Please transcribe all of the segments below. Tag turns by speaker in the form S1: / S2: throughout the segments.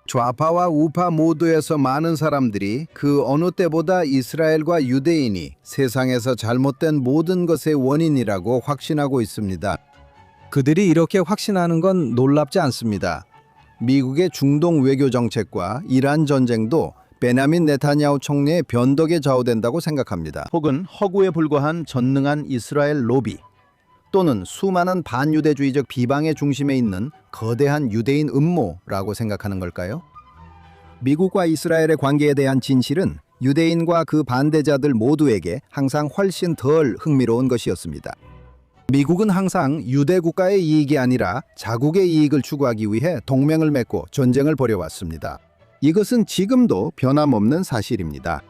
S1: 좌파와 우파 모두에서 많은 사람들이 그 어느 때보다 이스라엘과 유대인이 세상에서 잘못된 모든 것의 원인이라고 확신하고 있습니다. 그들이 이렇게 확신하는 건 놀랍지 않습니다. 미국의 중동 외교 정책과 이란 전쟁도 베냐민 네타냐후 총리의 변덕에 좌우된다고 생각합니다. 혹은 허구에 불과한 전능한 이스라엘 로비, 또는 수많은 반유대주의적 비방의 중심에 있는 거대한 유대인 음모라고 생각하는 걸까요? 미국과 이스라엘의 관계에 대한 진실은 유대인과 그 반대자들 모두에게 항상 훨씬 덜 흥미로운 것이었습니다. 미국은 항상 유대 국가의 이익이 아니라 자국의 이익을 추구하기 위해 동맹을 맺고 전쟁을 벌여왔습니다. 이것은 지금도 변함없는 사실입니다.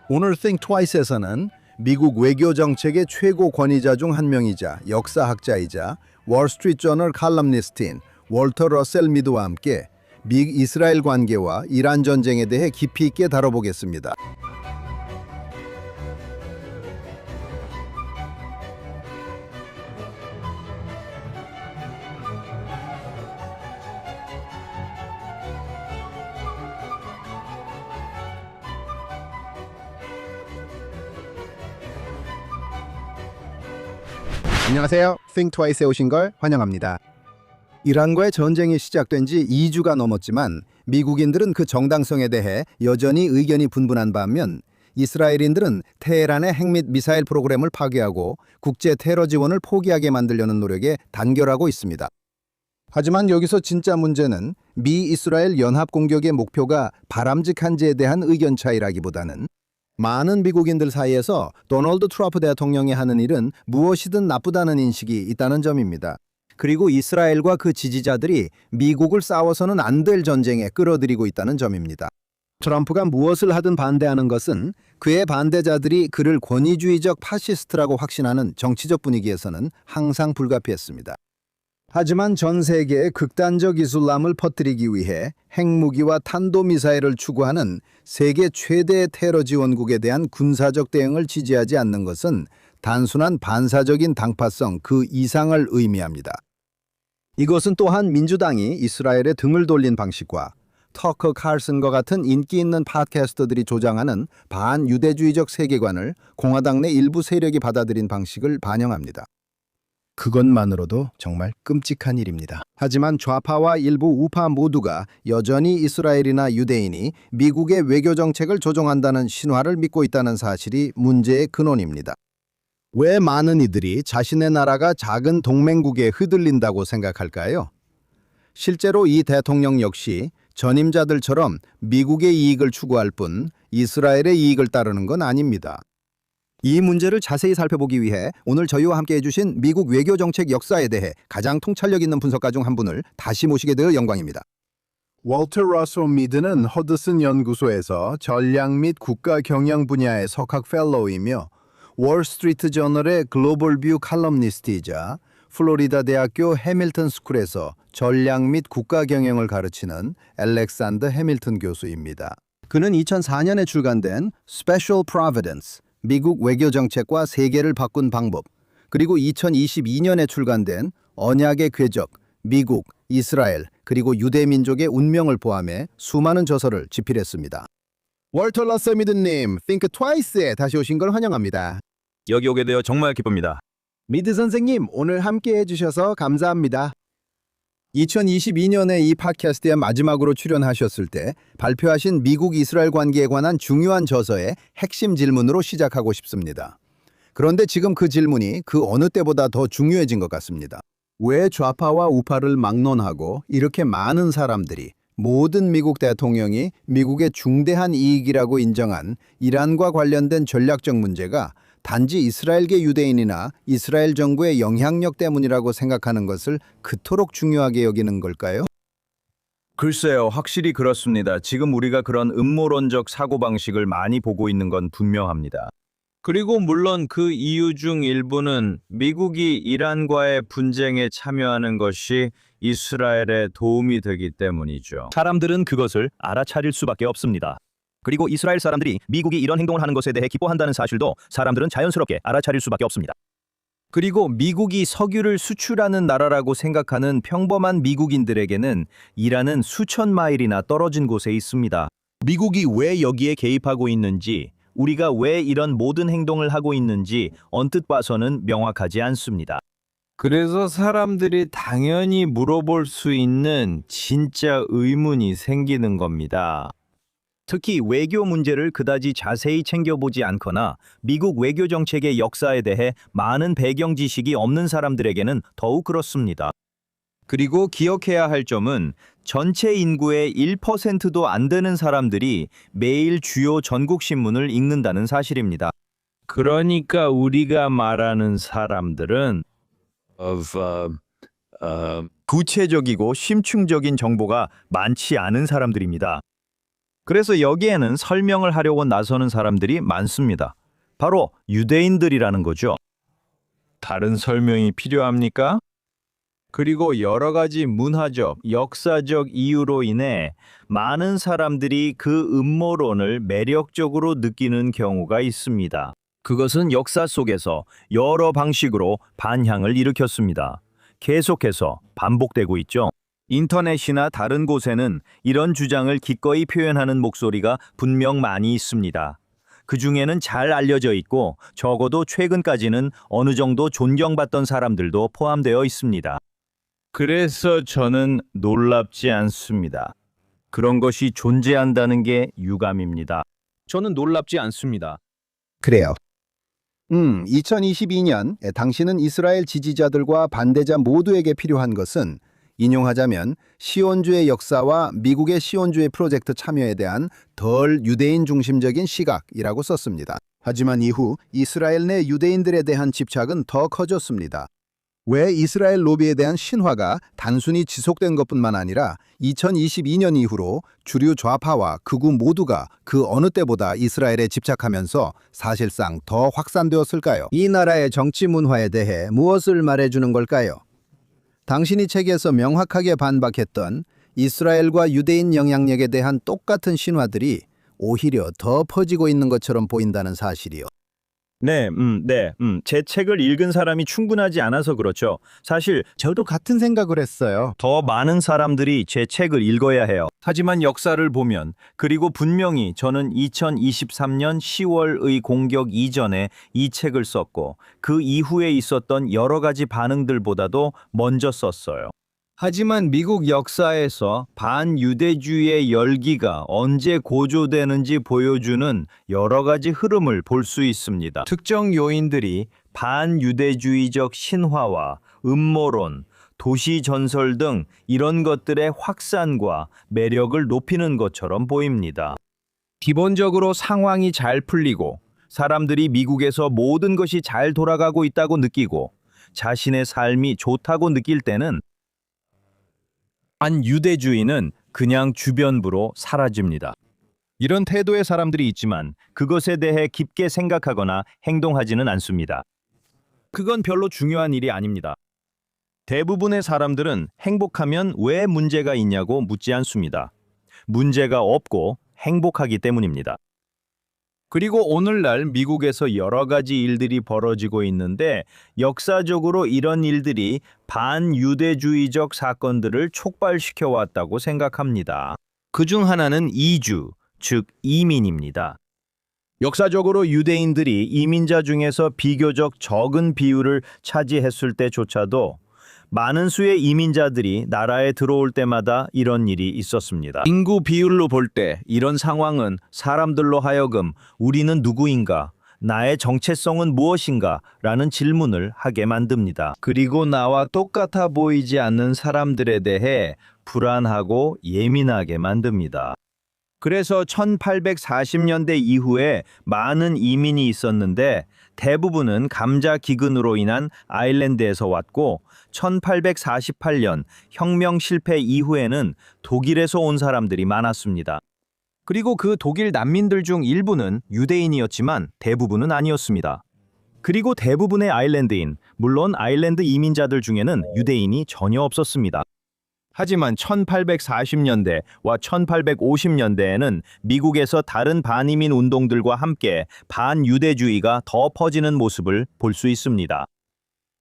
S1: 오늘 Think Twice에서는 미국 외교 정책의 최고 권위자 중 한 명이자 역사학자이자 월스트리트저널 칼럼니스트인 월터 러셀 미드와 함께 미이스라엘 관계와 이란 전쟁에 대해 깊이 있게 다뤄보겠습니다. 안녕하세요. Think Twice에 오신 걸 환영합니다. 이란과의 전쟁이 시작된 지 2주가 넘었지만 미국인들은 그 정당성에 대해 여전히 의견이 분분한 반면 이스라엘인들은 테헤란의 핵 및 미사일 프로그램을 파괴하고 국제 테러 지원을 포기하게 만들려는 노력에 단결하고 있습니다. 하지만 여기서 진짜 문제는 미-이스라엘 연합 공격의 목표가 바람직한지에 대한 의견 차이라기보다는 많은 미국인들 사이에서 도널드 트럼프 대통령이 하는 일은 무엇이든 나쁘다는 인식이 있다는 점입니다. 그리고 이스라엘과 그 지지자들이 미국을 싸워서는 안 될 전쟁에 끌어들이고 있다는 점입니다. 트럼프가 무엇을 하든 반대하는 것은 그의 반대자들이 그를 권위주의적 파시스트라고 확신하는 정치적 분위기에서는 항상 불가피했습니다. 하지만 전 세계에 극단적 이슬람을 퍼뜨리기 위해 핵무기와 탄도미사일을 추구하는 세계 최대 테러 지원국에 대한 군사적 대응을 지지하지 않는 것은 단순한 반사적인 당파성 그 이상을 의미합니다. 이것은 또한 민주당이 이스라엘에 등을 돌린 방식과 터커 칼슨과 같은 인기 있는 팟캐스터들이 조장하는 반유대주의적 세계관을 공화당 내 일부 세력이 받아들인 방식을 반영합니다. 그것만으로도 정말 끔찍한 일입니다. 하지만 좌파와 일부 우파 모두가 여전히 이스라엘이나 유대인이 미국의 외교 정책을 조종한다는 신화를 믿고 있다는 사실이 문제의 근원입니다. 왜 많은 이들이 자신의 나라가 작은 동맹국에 흔들린다고 생각할까요? 실제로 이 대통령 역시 전임자들처럼 미국의 이익을 추구할 뿐 이스라엘의 이익을 따르는 건 아닙니다. 이 문제를 자세히 살펴보기 위해 오늘 저희와 함께 해주신 미국 외교 정책 역사에 대해 가장 통찰력 있는 분석가 중 한 분을 다시 모시게 되어 영광입니다. 월터 러셀 미드는 허드슨 연구소에서 전략 및 국가 경영 분야의 석학 펠로우이며 월스트리트 저널의 글로벌 뷰 칼럼니스트이자 플로리다 대학교 해밀턴 스쿨에서 전략 및 국가 경영을 가르치는 알렉산더 해밀턴 교수입니다. 그는 2004년에 출간된 Special Providence, 미국 외교 정책과 세계를 바꾼 방법, 그리고 2022년에 출간된 언약의 궤적, 미국, 이스라엘, 그리고 유대민족의 운명을 포함해 수많은 저서를 집필했습니다. 월터 러셀 미드님, Think Twice에 다시 오신 걸 환영합니다.
S2: 여기 오게 되어 정말 기쁩니다.
S1: 미드 선생님, 오늘 함께 해주셔서 감사합니다. 2022년에 이 팟캐스트에 마지막으로 출연하셨을 때 발표하신 미국-이스라엘 관계에 관한 중요한 저서의 핵심 질문으로 시작하고 싶습니다. 그런데 지금 그 질문이 그 어느 때보다 더 중요해진 것 같습니다. 왜 좌파와 우파를 막론하고 이렇게 많은 사람들이 모든 미국 대통령이 미국의 중대한 이익이라고 인정한 이란과 관련된 전략적 문제가 단지 이스라엘계 유대인이나 이스라엘 정부의 영향력 때문이라고 생각하는 것을 그토록 중요하게 여기는 걸까요?
S2: 글쎄요, 확실히 그렇습니다. 지금 우리가 그런 음모론적 사고방식을 많이 보고 있는 건 분명합니다. 그리고 물론 그 이유 중 일부는 미국이 이란과의 분쟁에 참여하는 것이 이스라엘에 도움이 되기 때문이죠.
S3: 사람들은 그것을 알아차릴 수밖에 없습니다. 그리고 이스라엘 사람들이 미국이 이런 행동을 하는 것에 대해 기뻐한다는 사실도 사람들은 자연스럽게 알아차릴 수밖에 없습니다.
S2: 그리고 미국이 석유를 수출하는 나라라고 생각하는 평범한 미국인들에게는 이란은 수천 마일이나 떨어진 곳에 있습니다. 미국이 왜 여기에 개입하고 있는지, 우리가 왜 이런 모든 행동을 하고 있는지 언뜻 봐서는 명확하지 않습니다. 그래서 사람들이 당연히 물어볼 수 있는 진짜 의문이 생기는 겁니다. 특히 외교 문제를 그다지 자세히 챙겨보지 않거나 미국 외교 정책의 역사에 대해 많은 배경 지식이 없는 사람들에게는 더욱 그렇습니다. 그리고 기억해야 할 점은 전체 인구의 1%도 안 되는 사람들이 매일 주요 전국 신문을 읽는다는 사실입니다. 그러니까 우리가 말하는 사람들은 구체적이고 심층적인 정보가 많지 않은 사람들입니다. 그래서 여기에는 설명을 하려고 나서는 사람들이 많습니다. 바로 유대인들이라는 거죠. 다른 설명이 필요합니까? 그리고 여러 가지 문화적, 역사적 이유로 인해 많은 사람들이 그 음모론을 매력적으로 느끼는 경우가 있습니다. 그것은 역사 속에서 여러 방식으로 반향을 일으켰습니다. 계속해서 반복되고 있죠. 인터넷이나 다른 곳에는 이런 주장을 기꺼이 표현하는 목소리가 분명 많이 있습니다. 그 중에는 잘 알려져 있고 적어도 최근까지는 어느 정도 존경받던 사람들도 포함되어 있습니다. 그래서 저는 놀랍지 않습니다. 그런 것이 존재한다는 게 유감입니다. 저는 놀랍지 않습니다.
S1: 그래요. 2022년 당신은 이스라엘 지지자들과 반대자 모두에게 필요한 것은 인용하자면 시온주의 역사와 미국의 시온주의 프로젝트 참여에 대한 덜 유대인 중심적인 시각이라고 썼습니다. 하지만 이후 이스라엘 내 유대인들에 대한 집착은 더 커졌습니다. 왜 이스라엘 로비에 대한 신화가 단순히 지속된 것뿐만 아니라 2022년 이후로 주류 좌파와 극우 모두가 그 어느 때보다 이스라엘에 집착하면서 사실상 더 확산되었을까요? 이 나라의 정치 문화에 대해 무엇을 말해주는 걸까요? 당신이 책에서 명확하게 반박했던 이스라엘과 유대인 영향력에 대한 똑같은 신화들이 오히려 더 퍼지고 있는 것처럼 보인다는 사실이요.
S2: 제 책을 읽은 사람이 충분하지 않아서 그렇죠. 사실
S1: 저도 같은 생각을 했어요.
S2: 더 많은 사람들이 제 책을 읽어야 해요. 하지만 역사를 보면, 그리고 분명히 저는 2023년 10월의 공격 이전에 이 책을 썼고 그 이후에 있었던 여러 가지 반응들보다도 먼저 썼어요. 하지만 미국 역사에서 반유대주의의 열기가 언제 고조되는지 보여주는 여러 가지 흐름을 볼 수 있습니다. 특정 요인들이 반유대주의적 신화와 음모론, 도시 전설 등 이런 것들의 확산과 매력을 높이는 것처럼 보입니다. 기본적으로 상황이 잘 풀리고 사람들이 미국에서 모든 것이 잘 돌아가고 있다고 느끼고 자신의 삶이 좋다고 느낄 때는 반유대주의는 그냥 주변부로 사라집니다. 이런 태도의 사람들이 있지만 그것에 대해 깊게 생각하거나 행동하지는 않습니다. 그건 별로 중요한 일이 아닙니다. 대부분의 사람들은 행복하면 왜 문제가 있냐고 묻지 않습니다. 문제가 없고 행복하기 때문입니다. 그리고 오늘날 미국에서 여러 가지 일들이 벌어지고 있는데 역사적으로 이런 일들이 반유대주의적 사건들을 촉발시켜 왔다고 생각합니다. 그중 하나는 이주, 즉 이민입니다. 역사적으로 유대인들이 이민자 중에서 비교적 적은 비율을 차지했을 때조차도 많은 수의 이민자들이 나라에 들어올 때마다 이런 일이 있었습니다. 인구 비율로 볼 때 이런 상황은 사람들로 하여금 우리는 누구인가, 나의 정체성은 무엇인가 라는 질문을 하게 만듭니다. 그리고 나와 똑같아 보이지 않는 사람들에 대해 불안하고 예민하게 만듭니다. 그래서 1840년대 이후에 많은 이민이 있었는데 대부분은 감자 기근으로 인한 아일랜드에서 왔고 1848년 혁명 실패 이후에는 독일에서 온 사람들이 많았습니다. 그리고 그 독일 난민들 중 일부는 유대인이었지만 대부분은 아니었습니다. 그리고 대부분의 아일랜드인, 물론 아일랜드 이민자들 중에는 유대인이 전혀 없었습니다. 하지만 1840년대와 1850년대에는 미국에서 다른 반이민 운동들과 함께 반유대주의가 더 퍼지는 모습을 볼 수 있습니다.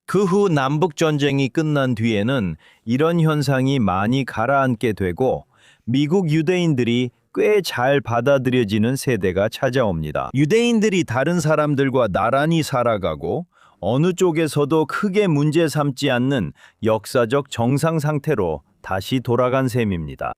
S2: 그 후 남북 전쟁이 끝난 뒤에는 이런 현상이 많이 가라앉게 되고 미국 유대인들이 꽤 잘 받아들여지는 세대가 찾아옵니다. 유대인들이 다른 사람들과 나란히 살아가고 어느 쪽에서도 크게 문제 삼지 않는 역사적 정상 상태로 다시 돌아간 셈입니다.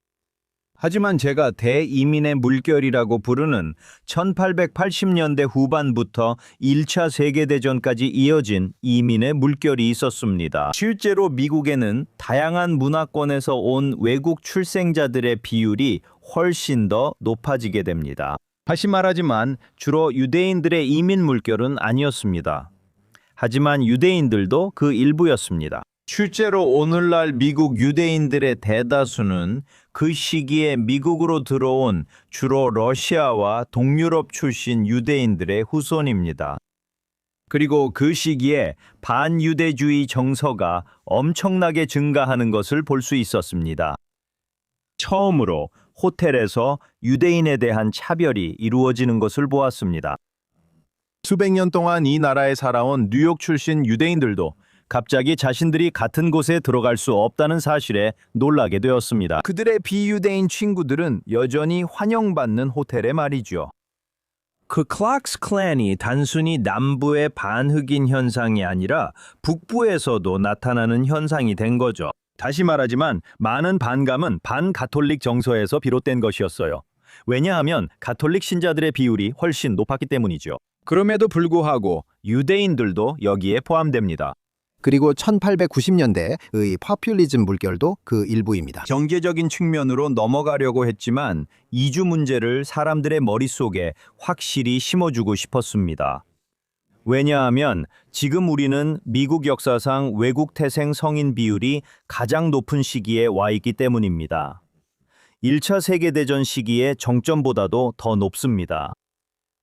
S2: 하지만 제가 대이민의 물결이라고 부르는 1880년대 후반부터 1차 세계대전까지 이어진 이민의 물결이 있었습니다. 실제로 미국에는 다양한 문화권에서 온 외국 출생자들의 비율이 훨씬 더 높아지게 됩니다. 다시 말하지만 주로 유대인들의 이민 물결은 아니었습니다. 하지만 유대인들도 그 일부였습니다. 실제로 오늘날 미국 유대인들의 대다수는 그 시기에 미국으로 들어온 주로 러시아와 동유럽 출신 유대인들의 후손입니다. 그리고 그 시기에 반유대주의 정서가 엄청나게 증가하는 것을 볼 수 있었습니다. 처음으로 호텔에서 유대인에 대한 차별이 이루어지는 것을 보았습니다. 수백 년 동안 이 나라에 살아온 뉴욕 출신 유대인들도 갑자기 자신들이 같은 곳에 들어갈 수 없다는 사실에 놀라게 되었습니다. 그들의 비유대인 친구들은 여전히 환영받는 호텔에 말이죠. 그 클락스 클랜이 단순히 남부의 반흑인 현상이 아니라 북부에서도 나타나는 현상이 된 거죠. 다시 말하지만 많은 반감은 반가톨릭 정서에서 비롯된 것이었어요. 왜냐하면 가톨릭 신자들의 비율이 훨씬 높았기 때문이죠. 그럼에도 불구하고 유대인들도 여기에 포함됩니다.
S1: 그리고 1890년대의 포퓰리즘 물결도 그 일부입니다.
S2: 경제적인 측면으로 넘어가려고 했지만 이주 문제를 사람들의 머릿속에 확실히 심어주고 싶었습니다. 왜냐하면 지금 우리는 미국 역사상 외국 태생 성인 비율이 가장 높은 시기에 와 있기 때문입니다. 1차 세계대전 시기의 정점보다도 더 높습니다.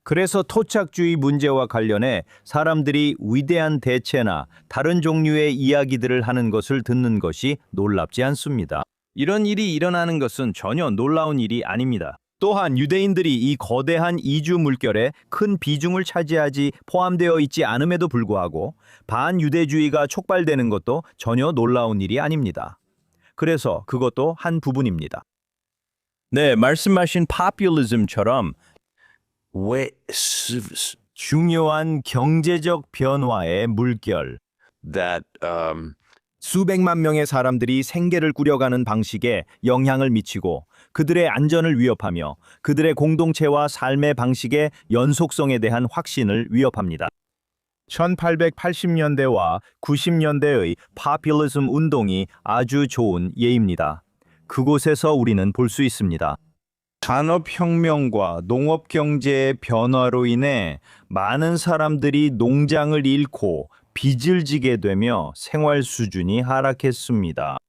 S2: 그래서 토착주의 문제와 관련해 사람들이 위대한 대체나 다른 종류의 이야기들을 하는 것을 듣는 것이 놀랍지 않습니다. 이런 일이 일어나는 것은 전혀 놀라운 일이 아닙니다. 또한 유대인들이 이 거대한 이주 물결에 큰 비중을 차지하지 포함되어 있지 않음에도 불구하고 반유대주의가 촉발되는 것도 전혀 놀라운 일이 아닙니다. 그래서 그것도 한 부분입니다. 네, 말씀하신 포퓰리즘처럼 중요한 경제적 변화의 물결, 수백만 명의 사람들이 생계를 꾸려가는 방식에 영향을 미치고 그들의 안전을 위협하며 그들의 공동체와 삶의 방식의 연속성에 대한 확신을 위협합니다. 1880년대와 90년대의 포퓰리즘 운동이 아주 좋은 예입니다. 그곳에서 우리는 볼 수 있습니다. 산업혁명과 농업경제의 변화로 인해 많은 사람들이 농장을 잃고 빚을 지게 되며 생활 수준이 하락했습니다.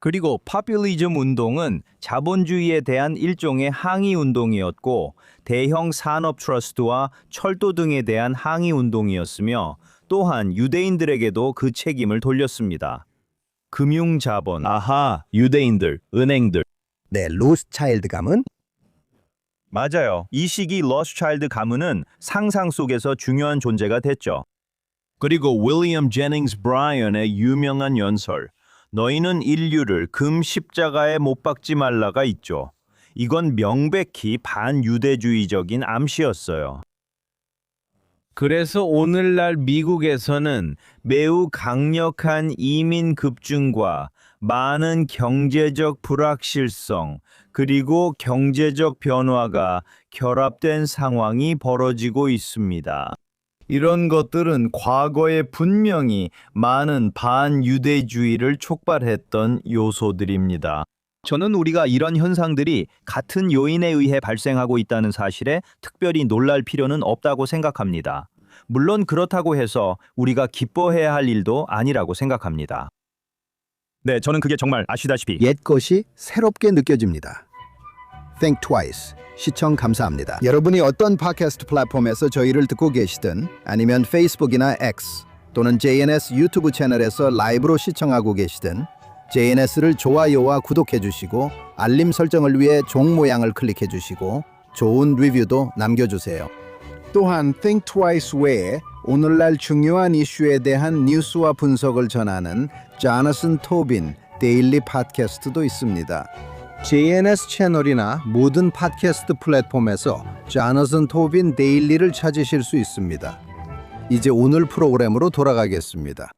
S2: 그리고 포퓰리즘 운동은 자본주의에 대한 일종의 항의 운동이었고 대형 산업 트러스트와 철도 등에 대한 항의 운동이었으며 또한 유대인들에게도 그 책임을 돌렸습니다. 금융자본, 유대인들, 은행들.
S1: 네, 로스차일드 가문?
S2: 맞아요. 이 시기 로스차일드 가문은 상상 속에서 중요한 존재가 됐죠. 그리고 윌리엄 제닝스 브라이언의 유명한 연설, 너희는 인류를 금 십자가에 못 박지 말라가 있죠. 이건 명백히 반유대주의적인 암시였어요. 그래서 오늘날 미국에서는 매우 강력한 이민 급증과 많은 경제적 불확실성 그리고 경제적 변화가 결합된 상황이 벌어지고 있습니다. 이런 것들은 과거에 분명히 많은 반유대주의를 촉발했던 요소들입니다. 저는 우리가 이런 현상들이 같은 요인에 의해 발생하고 있다는 사실에 특별히 놀랄 필요는 없다고 생각합니다. 물론 그렇다고 해서 우리가 기뻐해야 할 일도 아니라고 생각합니다. 네, 저는 그게 정말 아시다시피
S1: 옛것이 새롭게 느껴집니다. Think Twice. 시청 감사합니다. 여러분이 어떤 팟캐스트 플랫폼에서 저희를 듣고 계시든 아니면 페이스북이나 X 또는 JNS 유튜브 채널에서 라이브로 시청하고 계시든 JNS를 좋아요와 구독해 주시고 알림 설정을 위해 종 모양을 클릭해 주시고 좋은 리뷰도 남겨주세요. 또한 Think Twice 외에 오늘날 중요한 이슈에 대한 뉴스와 분석을 전하는 자너슨 토빈 데일리 팟캐스트도 있습니다. JNS 채널이나 모든 팟캐스트 플랫폼에서 자너슨 토빈 데일리를 찾으실 수 있습니다. 이제 오늘 프로그램으로 돌아가겠습니다.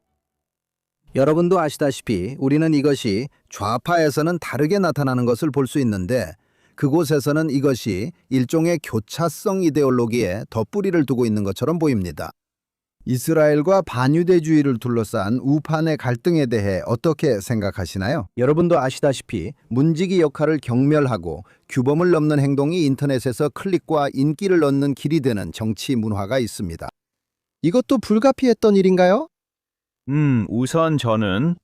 S1: 여러분도 아시다시피 우리는 이것이 좌파에서는 다르게 나타나는 것을 볼 수 있는데 그곳에서는 이것이 일종의 교차성 이데올로기에 덧뿌리를 두고 있는 것처럼 보입니다. 이스라엘과 반유대주의를 둘러싼 우파의 갈등에 대해 어떻게 생각하시나요? 여러분도 아시다시피 문지기 역할을 경멸하고 규범을 넘는 행동이 인터넷에서 클릭과 인기를 얻는 길이 되는 정치 문화가 있습니다. 이것도 불가피했던 일인가요?
S2: 우선 저는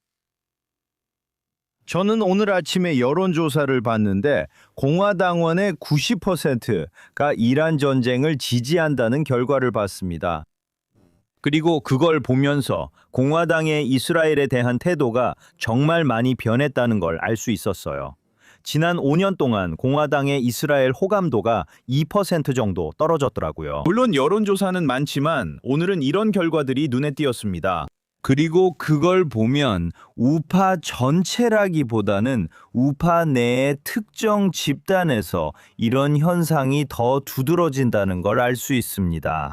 S2: 오늘 아침에 여론조사를 봤는데 공화당원의 90%가 이란 전쟁을 지지한다는 결과를 봤습니다. 그리고 그걸 보면서 공화당의 이스라엘에 대한 태도가 정말 많이 변했다는 걸 알 수 있었어요. 지난 5년 동안 공화당의 이스라엘 호감도가 2% 정도 떨어졌더라고요. 물론 여론조사는 많지만 오늘은 이런 결과들이 눈에 띄었습니다. 그리고 그걸 보면 우파 전체라기보다는 우파 내의 특정 집단에서 이런 현상이 더 두드러진다는 걸 알 수 있습니다.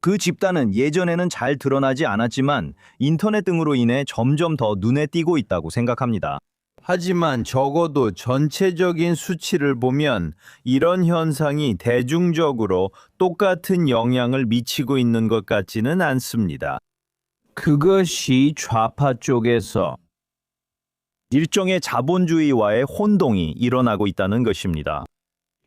S2: 그 집단은 예전에는 잘 드러나지 않았지만 인터넷 등으로 인해 점점 더 눈에 띄고 있다고 생각합니다. 하지만 적어도 전체적인 수치를 보면 이런 현상이 대중적으로 똑같은 영향을 미치고 있는 것 같지는 않습니다. 그것이 좌파 쪽에서 일종의 자본주의와의 혼동이 일어나고 있다는 것입니다.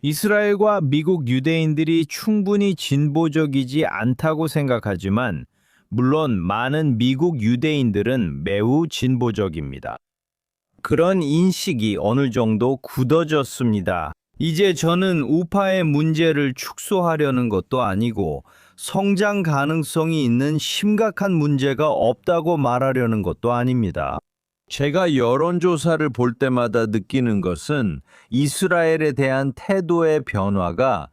S2: 이스라엘과 미국 유대인들이 충분히 진보적이지 않다고 생각하지만 물론 많은 미국 유대인들은 매우 진보적입니다. 그런 인식이 어느 정도 굳어졌습니다. 이제 저는 우파의 문제를 축소하려는 것도 아니고 성장 가능성이 있는 심각한 문제가 없다고 말하려는 것도 아닙니다. 제가 여론조사를 볼 때마다 느끼는 것은 이스라엘에 대한 태도의 변화가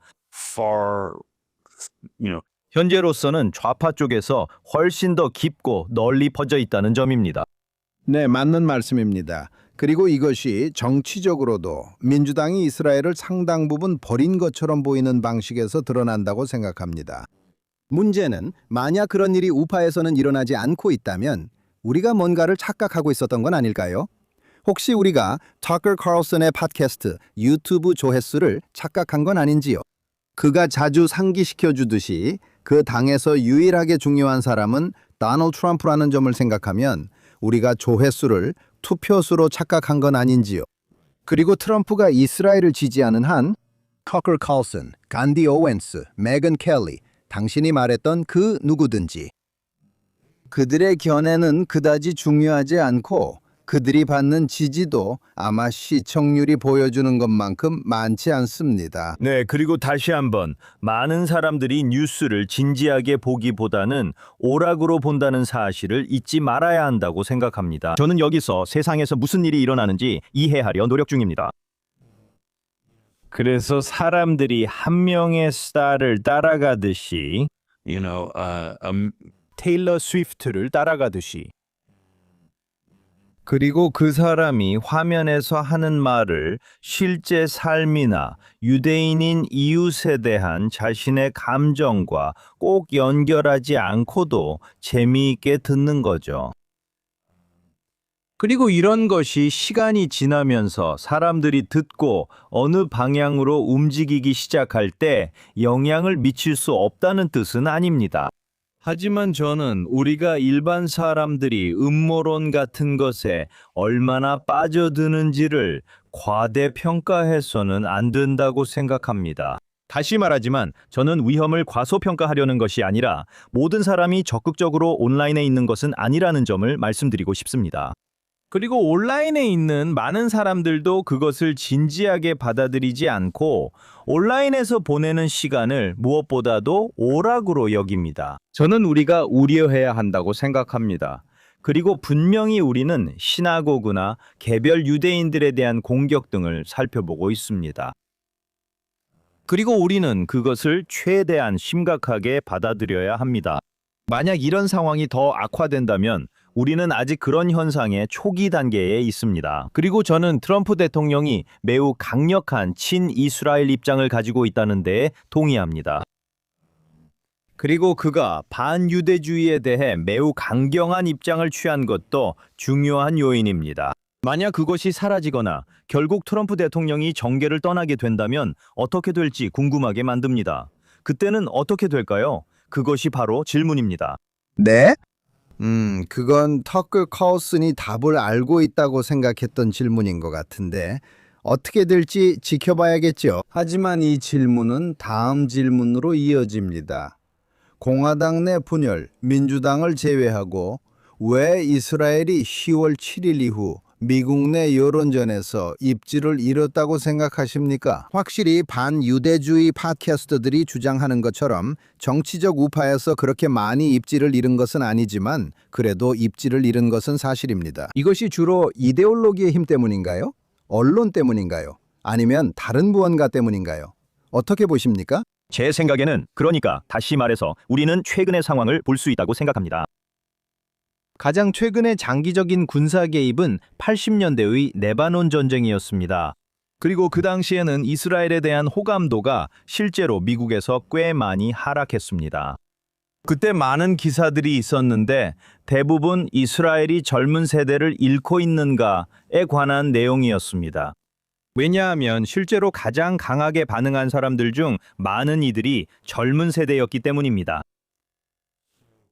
S2: 현재로서는 좌파 쪽에서 훨씬 더 깊고 널리 퍼져 있다는 점입니다.
S1: 네, 맞는 말씀입니다. 그리고 이것이 정치적으로도 민주당이 이스라엘을 상당 부분 버린 것처럼 보이는 방식에서 드러난다고 생각합니다. 문제는 만약 그런 일이 우파에서는 일어나지 않고 있다면 우리가 뭔가를 착각하고 있었던 건 아닐까요? 혹시 우리가 터커 칼슨의 팟캐스트 유튜브 조회수를 착각한 건 아닌지요? 그가 자주 상기시켜 주듯이 그 당에서 유일하게 중요한 사람은 도널드 트럼프라는 점을 생각하면 우리가 조회수를 투표수로 착각한 건 아닌지요? 그리고 트럼프가 이스라엘을 지지하는 한 터커 칼슨, 간디 오웬스, 메건 켈리, 당신이 말했던 그 누구든지 그들의 견해는 그다지 중요하지 않고 그들이 받는 지지도 아마 시청률이 보여주는 것만큼 많지 않습니다.
S2: 네, 그리고 다시 한번 많은 사람들이 뉴스를 진지하게 보기보다는 오락으로 본다는 사실을 잊지 말아야 한다고 생각합니다. 저는 여기서 세상에서 무슨 일이 일어나는지 이해하려 노력 중입니다. 그래서 사람들이 한 명의 스타를 따라가듯이 테일러 스위프트를 따라가듯이 그리고 그 사람이 화면에서 하는 말을 실제 삶이나 유대인인 이웃에 대한 자신의 감정과 꼭 연결하지 않고도 재미있게 듣는 거죠. 그리고 이런 것이 시간이 지나면서 사람들이 듣고 어느 방향으로 움직이기 시작할 때 영향을 미칠 수 없다는 뜻은 아닙니다. 하지만 저는 우리가 일반 사람들이 음모론 같은 것에 얼마나 빠져드는지를 과대평가해서는 안 된다고 생각합니다. 다시 말하지만 저는 위험을 과소평가하려는 것이 아니라 모든 사람이 적극적으로 온라인에 있는 것은 아니라는 점을 말씀드리고 싶습니다. 그리고 온라인에 있는 많은 사람들도 그것을 진지하게 받아들이지 않고 온라인에서 보내는 시간을 무엇보다도 오락으로 여깁니다. 저는 우리가 우려해야 한다고 생각합니다. 그리고 분명히 우리는 시나고그나 개별 유대인들에 대한 공격 등을 살펴보고 있습니다. 그리고 우리는 그것을 최대한 심각하게 받아들여야 합니다.
S3: 만약 이런 상황이 더 악화된다면 우리는 아직 그런 현상의 초기 단계에 있습니다. 그리고 저는 트럼프 대통령이 매우 강력한 친이스라엘 입장을 가지고 있다는 데에 동의합니다. 그리고 그가 반유대주의에 대해 매우 강경한 입장을 취한 것도 중요한 요인입니다. 만약 그것이 사라지거나 결국 트럼프 대통령이 정계를 떠나게 된다면 어떻게 될지 궁금하게 만듭니다. 그때는 어떻게 될까요? 그것이 바로 질문입니다.
S1: 네? 그건 터클 카울슨이 답을 알고 있다고 생각했던 질문인 것 같은데 어떻게 될지 지켜봐야겠죠. 하지만 이 질문은 다음 질문으로 이어집니다. 공화당 내 분열, 민주당을 제외하고 왜 이스라엘이 10월 7일 이후 미국 내 여론전에서 입지를 잃었다고 생각하십니까? 확실히 반유대주의 팟캐스터들이 주장하는 것처럼 정치적 우파에서 그렇게 많이 입지를 잃은 것은 아니지만 그래도 입지를 잃은 것은 사실입니다. 이것이 주로 이데올로기의 힘 때문인가요? 언론 때문인가요? 아니면 다른 무언가 때문인가요? 어떻게 보십니까?
S3: 제 생각에는 그러니까 다시 말해서 우리는 최근의 상황을 볼 수 있다고 생각합니다. 가장 최근의 장기적인 군사 개입은 80년대의 레바논 전쟁이었습니다. 그리고 그 당시에는 이스라엘에 대한 호감도가 실제로 미국에서 꽤 많이 하락했습니다. 그때 많은 기사들이 있었는데 대부분 이스라엘이 젊은 세대를 잃고 있는가에 관한 내용이었습니다. 왜냐하면 실제로 가장 강하게 반응한 사람들 중 많은 이들이 젊은 세대였기 때문입니다.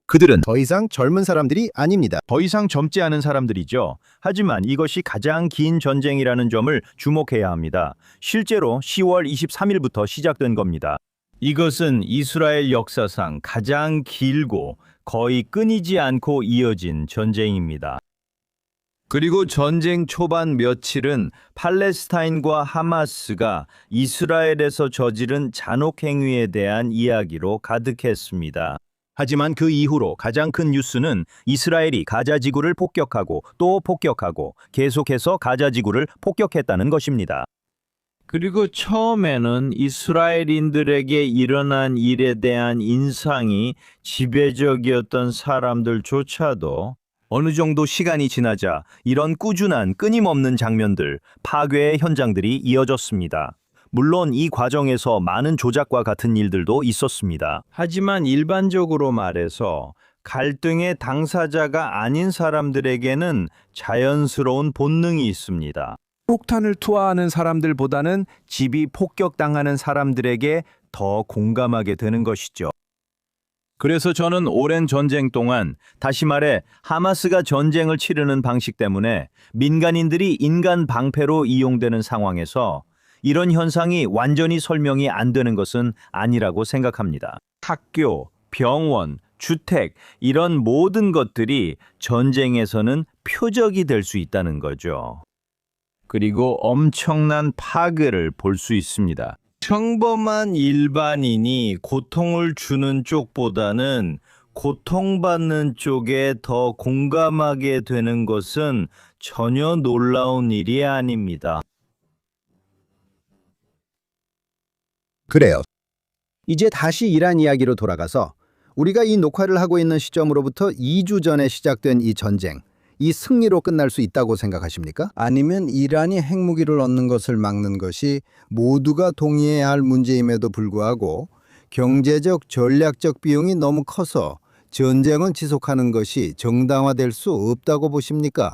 S3: 그들은
S1: 더 이상 젊은 사람들이 아닙니다.
S3: 더 이상 젊지 않은 사람들이죠. 하지만 이것이 가장 긴 전쟁이라는 점을 주목해야 합니다. 실제로 10월 23일부터 시작된 겁니다. 이것은 이스라엘 역사상 가장 길고 거의 끊이지 않고 이어진 전쟁입니다. 그리고 전쟁 초반 며칠은 팔레스타인과 하마스가 이스라엘에서 저지른 잔혹 행위에 대한 이야기로 가득했습니다. 하지만 그 이후로 가장 큰 뉴스는 이스라엘이 가자 지구를 폭격하고 또 폭격하고 계속해서 가자 지구를 폭격했다는 것입니다. 그리고 처음에는 이스라엘인들에게 일어난 일에 대한 인상이 지배적이었던 사람들조차도 어느 정도 시간이 지나자 이런 꾸준한 끊임없는 장면들, 파괴의 현장들이 이어졌습니다. 물론 이 과정에서 많은 조작과 같은 일들도 있었습니다. 하지만 일반적으로 말해서 갈등의 당사자가 아닌 사람들에게는 자연스러운 본능이 있습니다. 폭탄을 투하하는 사람들보다는 집이 폭격당하는 사람들에게 더 공감하게 되는 것이죠. 그래서 저는 오랜 전쟁 동안, 다시 말해 하마스가 전쟁을 치르는 방식 때문에 민간인들이 인간 방패로 이용되는 상황에서 이런 현상이 완전히 설명이 안 되는 것은 아니라고 생각합니다. 학교, 병원, 주택, 이런 모든 것들이 전쟁에서는 표적이 될 수 있다는 거죠. 그리고 엄청난 파괴를 볼 수 있습니다. 평범한 일반인이 고통을 주는 쪽보다는 고통받는 쪽에 더 공감하게 되는 것은 전혀 놀라운 일이 아닙니다.
S1: 그래요. 이제 다시 이란 이야기로 돌아가서 우리가 이 녹화를 하고 있는 시점으로부터 2주 전에 시작된 이 전쟁, 이 승리로 끝날 수 있다고 생각하십니까? 아니면 이란이 핵무기를 얻는 것을 막는 것이 모두가 동의해야 할 문제임에도 불구하고 경제적, 전략적 비용이 너무 커서 전쟁을 지속하는 것이 정당화될 수 없다고 보십니까?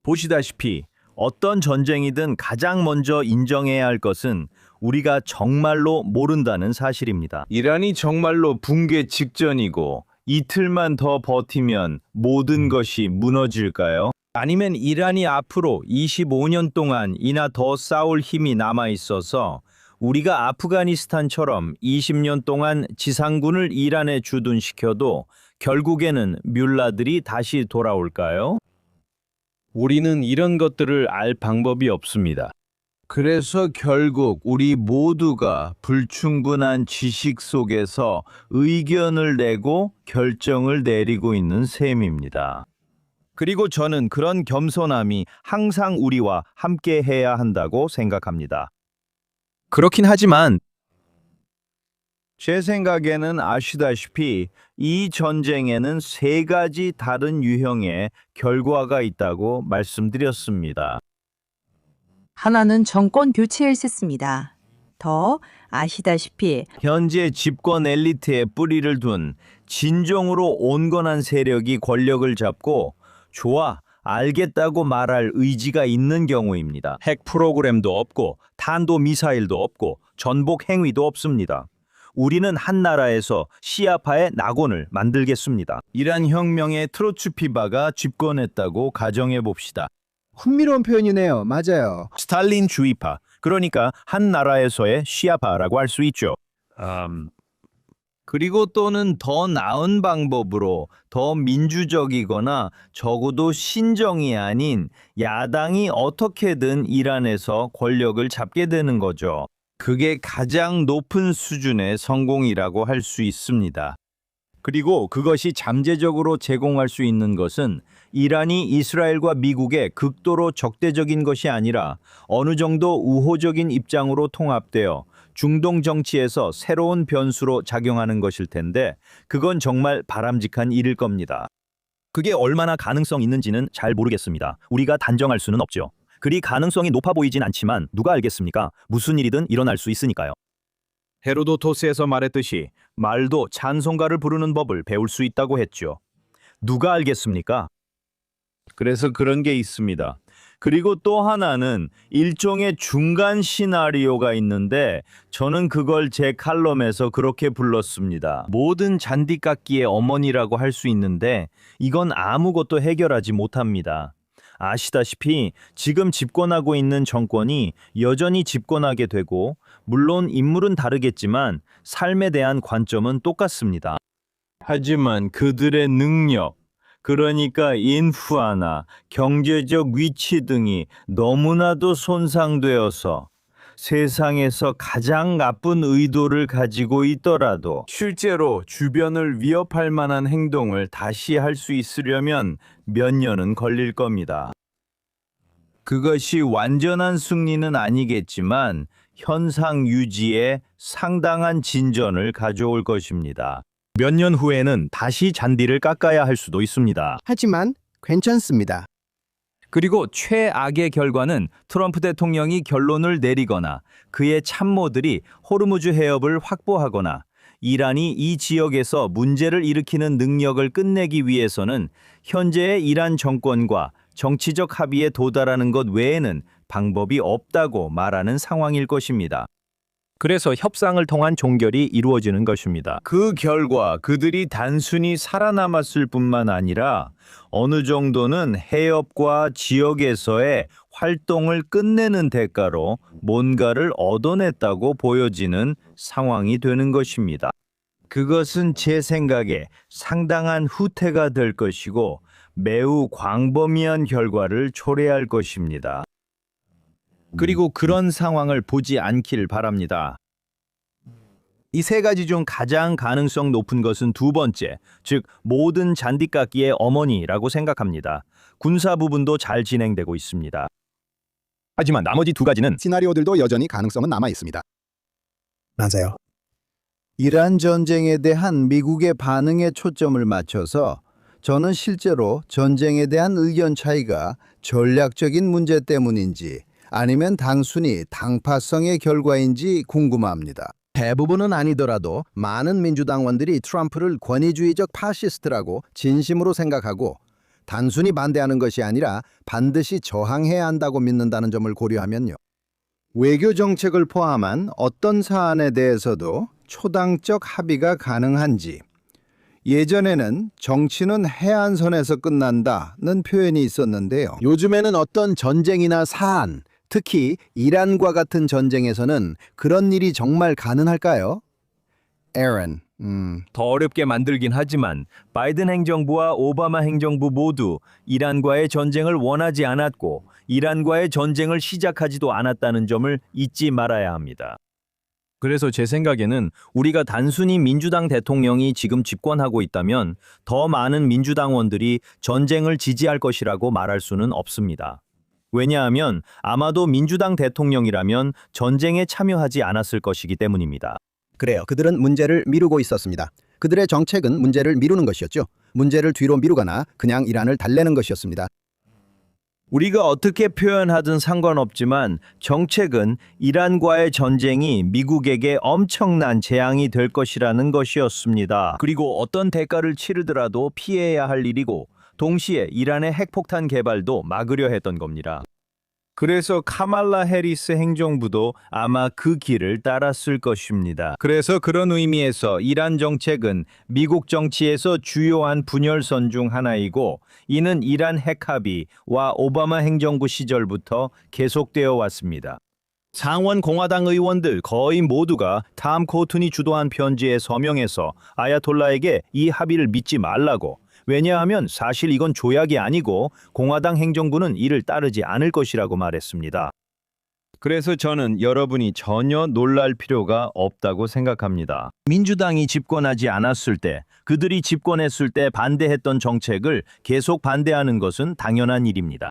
S3: 보시다시피 어떤 전쟁이든 가장 먼저 인정해야 할 것은 우리가 정말로 모른다는 사실입니다. 이란이 정말로 붕괴 직전이고 이틀만 더 버티면 모든 것이 무너질까요? 아니면 이란이 앞으로 25년 동안이나 더 싸울 힘이 남아 있어서 우리가 아프가니스탄처럼 20년 동안 지상군을 이란에 주둔시켜도 결국에는 뮬라들이 다시 돌아올까요? 우리는 이런 것들을 알 방법이 없습니다. 그래서 결국 우리 모두가 불충분한 지식 속에서 의견을 내고 결정을 내리고 있는 셈입니다. 그리고 저는 그런 겸손함이 항상 우리와 함께 해야 한다고 생각합니다. 그렇긴 하지만 제 생각에는 아시다시피 이 전쟁에는 세 가지 다른 유형의 결과가 있다고 말씀드렸습니다.
S4: 하나는 정권 교체에 있었습니다. 더 아시다시피
S3: 현재 집권 엘리트에 뿌리를 둔 진정으로 온건한 세력이 권력을 잡고 좋아, 알겠다고 말할 의지가 있는 경우입니다. 핵 프로그램도 없고 탄도 미사일도 없고 전복 행위도 없습니다. 우리는 한 나라에서 시아파의 낙원을 만들겠습니다. 이란 혁명의 트로츠피바가 집권했다고 가정해 봅시다.
S1: 흥미로운 표현이네요. 맞아요.
S3: 스탈린주의파, 그러니까 한 나라에서의 시아파라고 할 수 있죠. 그리고 또는 더 나은 방법으로 더 민주적이거나 적어도 신정이 아닌 야당이 어떻게든 이란에서 권력을 잡게 되는 거죠. 그게 가장 높은 수준의 성공이라고 할 수 있습니다. 그리고 그것이 잠재적으로 제공할 수 있는 것은 이란이 이스라엘과 미국의 극도로 적대적인 것이 아니라 어느 정도 우호적인 입장으로 통합되어 중동 정치에서 새로운 변수로 작용하는 것일 텐데 그건 정말 바람직한 일일 겁니다. 그게 얼마나 가능성 있는지는 잘 모르겠습니다. 우리가 단정할 수는 없죠. 그리 가능성이 높아 보이진 않지만 누가 알겠습니까? 무슨 일이든 일어날 수 있으니까요. 헤로도토스에서 말했듯이 말도 찬송가를 부르는 법을 배울 수 있다고 했죠. 누가 알겠습니까? 그래서 그런 게 있습니다. 그리고 또 하나는 일종의 중간 시나리오가 있는데 저는 그걸 제 칼럼에서 그렇게 불렀습니다. 모든 잔디깎기의 어머니라고 할 수 있는데 이건 아무것도 해결하지 못합니다. 아시다시피 지금 집권하고 있는 정권이 여전히 집권하게 되고 물론 인물은 다르겠지만 삶에 대한 관점은 똑같습니다. 하지만 그들의 능력, 그러니까 인프아나 경제적 위치 등이 너무나도 손상되어서 세상에서 가장 나쁜 의도를 가지고 있더라도 실제로 주변을 위협할 만한 행동을 다시 할 수 있으려면 몇 년은 걸릴 겁니다. 그것이 완전한 승리는 아니겠지만 현상 유지에 상당한 진전을 가져올 것입니다. 몇 년 후에는 다시 잔디를 깎아야 할 수도 있습니다.
S1: 하지만 괜찮습니다.
S2: 그리고 최악의 결과는 트럼프 대통령이 결론을 내리거나 그의 참모들이 호르무즈 해협을 확보하거나 이란이 이 지역에서 문제를 일으키는 능력을 끝내기 위해서는 현재의 이란 정권과 정치적 합의에 도달하는 것 외에는 방법이 없다고 말하는 상황일 것입니다.
S3: 그래서 협상을 통한 종결이 이루어지는 것입니다. 그 결과 그들이 단순히 살아남았을 뿐만 아니라 어느 정도는 해협과 지역에서의 활동을 끝내는 대가로 뭔가를 얻어냈다고 보여지는 상황이 되는 것입니다. 그것은 제 생각에 상당한 후퇴가 될 것이고 매우 광범위한 결과를 초래할 것입니다. 그리고 그런 상황을 보지 않길 바랍니다. 이 세 가지 중 가장 가능성 높은 것은 두 번째, 즉 모든 잔디깎기의 어머니라고 생각합니다. 군사 부분도 잘 진행되고 있습니다. 하지만 나머지 두 가지는
S1: 시나리오들도 여전히 가능성은 남아 있습니다. 맞아요. 이란 전쟁에 대한 미국의 반응에 초점을 맞춰서 저는 실제로 전쟁에 대한 의견 차이가 전략적인 문제 때문인지 아니면 단순히 당파성의 결과인지 궁금합니다. 대부분은 아니더라도 많은 민주당원들이 트럼프를 권위주의적 파시스트라고 진심으로 생각하고 단순히 반대하는 것이 아니라 반드시 저항해야 한다고 믿는다는 점을 고려하면요. 외교 정책을 포함한 어떤 사안에 대해서도 초당적 합의가 가능한지, 예전에는 정치는 해안선에서 끝난다는 표현이 있었는데요. 요즘에는 어떤 전쟁이나 사안, 특히 이란과 같은 전쟁에서는 그런 일이 정말 가능할까요? 에런,
S2: 더 어렵게 만들긴 하지만 바이든 행정부와 오바마 행정부 모두 이란과의 전쟁을 원하지 않았고 이란과의 전쟁을 시작하지도 않았다는 점을 잊지 말아야 합니다. 그래서 제 생각에는 우리가 단순히 민주당 대통령이 지금 집권하고 있다면 더 많은 민주당원들이 전쟁을 지지할 것이라고 말할 수는 없습니다. 왜냐하면 아마도 민주당 대통령이라면 전쟁에 참여하지 않았을 것이기 때문입니다.
S1: 그래요. 그들은 문제를 미루고 있었습니다. 그들의 정책은 문제를 미루는 것이었죠. 문제를 뒤로 미루거나 그냥 이란을 달래는 것이었습니다.
S3: 우리가 어떻게 표현하든 상관없지만 정책은 이란과의 전쟁이 미국에게 엄청난 재앙이 될 것이라는 것이었습니다. 그리고 어떤 대가를 치르더라도 피해야 할 일이고 동시에 이란의 핵폭탄 개발도 막으려 했던 겁니다. 그래서 카말라 해리스 행정부도 아마 그 길을 따랐을 것입니다. 그래서 그런 의미에서 이란 정책은 미국 정치에서 주요한 분열선 중 하나이고 이는 이란 핵 합의와 오바마 행정부 시절부터 계속되어 왔습니다. 상원 공화당 의원들 거의 모두가 탐 코튼이 주도한 편지에 서명해서 아야톨라에게 이 합의를 믿지 말라고, 왜냐하면 사실 이건 조약이 아니고 공화당 행정부는 이를 따르지 않을 것이라고 말했습니다. 그래서 저는 여러분이 전혀 놀랄 필요가 없다고 생각합니다. 민주당이 집권하지 않았을 때, 그들이 집권했을 때 반대했던 정책을 계속 반대하는 것은 당연한 일입니다.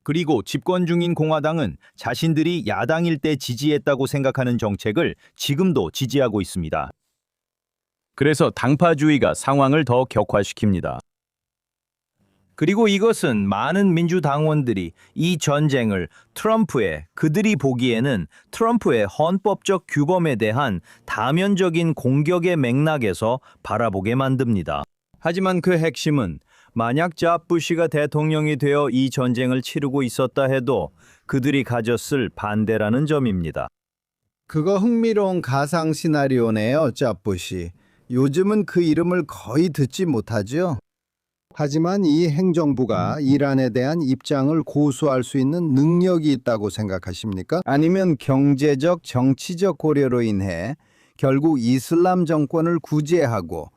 S3: 그리고 집권 중인 공화당은 자신들이 야당일 때 지지했다고 생각하는 정책을 지금도 지지하고 있습니다. 그래서 당파주의가 상황을 더 격화시킵니다. 그리고 이것은 많은 민주당원들이 이 전쟁을 그들이 보기에는 트럼프의 헌법적 규범에 대한 다면적인 공격의 맥락에서 바라보게 만듭니다. 하지만 그 핵심은 만약 부시가 대통령이 되어 이 전쟁을 치르고 있었다 해도 그들이 가졌을 반대라는 점입니다.
S1: 그거 흥미로운 가상 시나리오네요, 부시. 요즘은 그 이름을 거의 듣지 못하죠. 하지만 이 행정부가 이란에 대한 입장을 고수할 수 있는 능력이 있다고 생각하십니까? 아니면 경제적, 정치적 고려로 인해 결국 이슬람 정권을 구제하고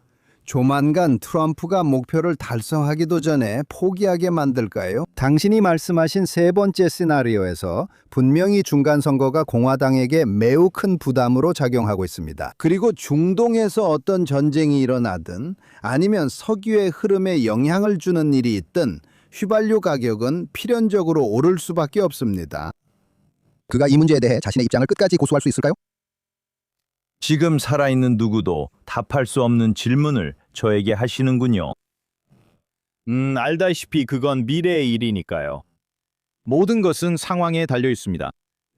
S1: 조만간 트럼프가 목표를 달성하기도 전에 포기하게 만들까요? 당신이 말씀하신 세 번째 시나리오에서 분명히 중간 선거가 공화당에게 매우 큰 부담으로 작용하고 있습니다. 그리고 중동에서 어떤 전쟁이 일어나든 아니면 석유의 흐름에 영향을 주는 일이 있든 휘발유 가격은 필연적으로 오를 수밖에 없습니다. 그가 이 문제에 대해 자신의 입장을 끝까지 고수할 수 있을까요?
S3: 지금 살아있는 누구도 답할 수 없는 질문을 저에게 하시는군요. 알다시피 그건 미래의 일이니까요. 모든 것은 상황에 달려 있습니다.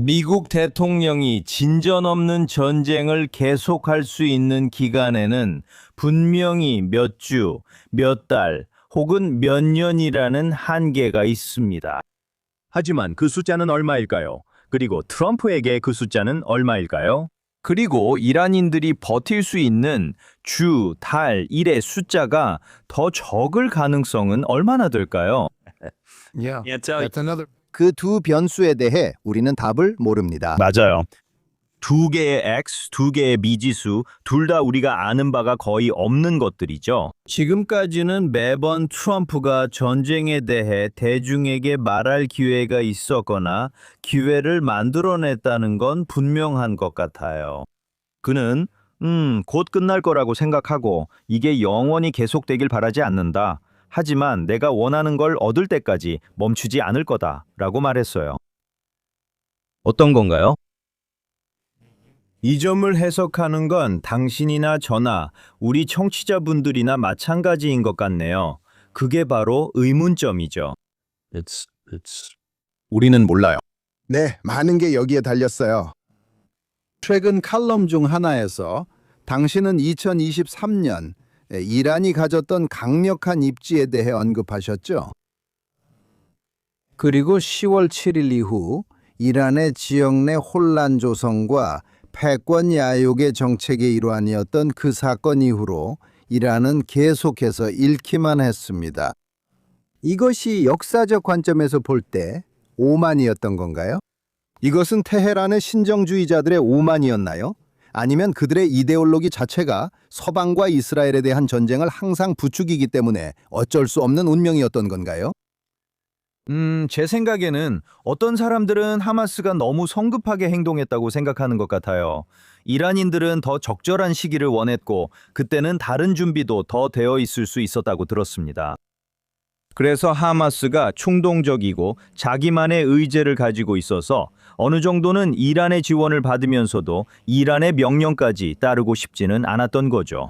S3: 미국 대통령이 진전 없는 전쟁을 계속할 수 있는 기간에는 분명히 몇 주, 몇 달, 혹은 몇 년이라는 한계가 있습니다. 하지만 그 숫자는 얼마일까요? 그리고 트럼프에게 그 숫자는 얼마일까요? 그리고 이란인들이 버틸 수 있는 주, 달, 일의 숫자가 더 적을 가능성은 얼마나 될까요?
S1: 그 두 변수에 대해 우리는 답을 모릅니다.
S3: 맞아요. 두 개의 X, 두 개의 미지수, 둘 다 우리가 아는 바가 거의 없는 것들이죠. 지금까지는 매번 트럼프가 전쟁에 대해 대중에게 말할 기회가 있었거나 기회를 만들어냈다는 건 분명한 것 같아요. 그는 곧 끝날 거라고 생각하고 이게 영원히 계속되길 바라지 않는다. 하지만 내가 원하는 걸 얻을 때까지 멈추지 않을 거다라고 말했어요. 어떤 건가요? 이 점을 해석하는 건 당신이나 저나 우리 청취자분들이나 마찬가지인 것 같네요. 그게 바로 의문점이죠.
S1: 우리는 몰라요. 네, 많은 게 여기에 달렸어요. 최근 칼럼 중 하나에서 당신은 2023년 이란이 가졌던 강력한 입지에 대해 언급하셨죠. 그리고 10월 7일 이후 이란의 지역 내 혼란 조성과 패권 야욕의 정책의 일환이었던 그 사건 이후로 이란은 계속해서 잃기만 했습니다. 이것이 역사적 관점에서 볼 때 오만이었던 건가요? 이것은 테헤란의 신정주의자들의 오만이었나요? 아니면 그들의 이데올로기 자체가 서방과 이스라엘에 대한 전쟁을 항상 부추기기 때문에 어쩔 수 없는 운명이었던 건가요?
S3: 제 생각에는 어떤 사람들은 하마스가 너무 성급하게 행동했다고 생각하는 것 같아요. 이란인들은 더 적절한 시기를 원했고 그때는 다른 준비도 더 되어 있을 수 있었다고 들었습니다. 그래서 하마스가 충동적이고 자기만의 의제를 가지고 있어서 어느 정도는 이란의 지원을 받으면서도 이란의 명령까지 따르고 싶지는 않았던 거죠.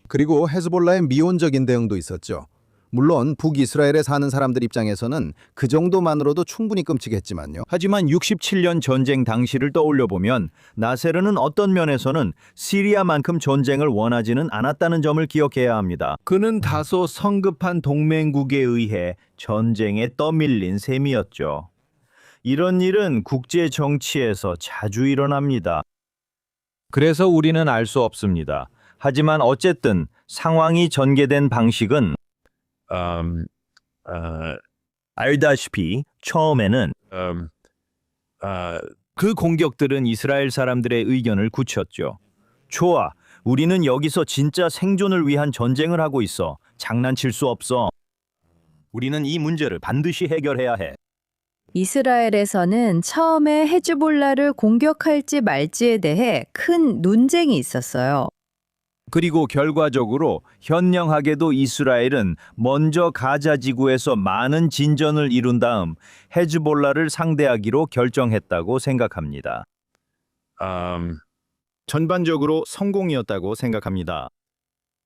S1: 그리고 헤즈볼라의 미온적인 대응도 있었죠. 물론 북이스라엘에 사는 사람들 입장에서는 그 정도만으로도 충분히 끔찍했지만요.
S3: 하지만 67년 전쟁 당시를 떠올려 보면 나세르는 어떤 면에서는 시리아만큼 전쟁을 원하지는 않았다는 점을 기억해야 합니다. 그는 다소 성급한 동맹국에 의해 전쟁에 떠밀린 셈이었죠. 이런 일은 국제 정치에서 자주 일어납니다. 그래서 우리는 알 수 없습니다. 하지만 어쨌든 상황이 전개된 방식은 알다시피 처음에는 그 공격들은 이스라엘 사람들의 의견을 굳혔죠. 좋아, 우리는 여기서 진짜 생존을 위한 전쟁을 하고 있어. 장난칠 수 없어. 우리는 이 문제를 반드시 해결해야 해.
S4: 이스라엘에서는 처음에 헤즈볼라를 공격할지 말지에 대해 큰 논쟁이 있었어요.
S3: 그리고 결과적으로 현명하게도 이스라엘은 먼저 가자 지구에서 많은 진전을 이룬 다음 헤즈볼라를 상대하기로 결정했다고 생각합니다. 전반적으로 성공이었다고 생각합니다.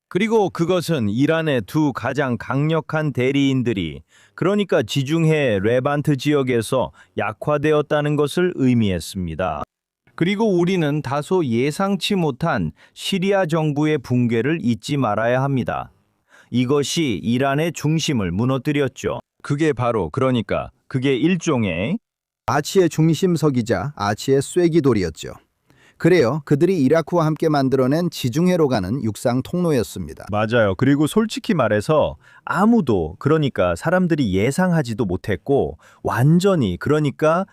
S3: 그리고 그것은 이란의 두 가장 강력한 대리인들이 그러니까 지중해 레반트 지역에서 약화되었다는 것을 의미했습니다. 그리고 우리는 다소 예상치 못한 시리아 정부의 붕괴를 잊지 말아야 합니다. 이것이 이란의 중심을 무너뜨렸죠. 그게 바로 그게 일종의
S1: 아치의 중심석이자 아치의 쐐기돌이었죠. 그래요. 그들이 이라크와 함께 만들어낸 지중해로 가는 육상 통로였습니다.
S3: 맞아요. 그리고 솔직히 말해서 아무도 사람들이 예상하지도 못했고 완전히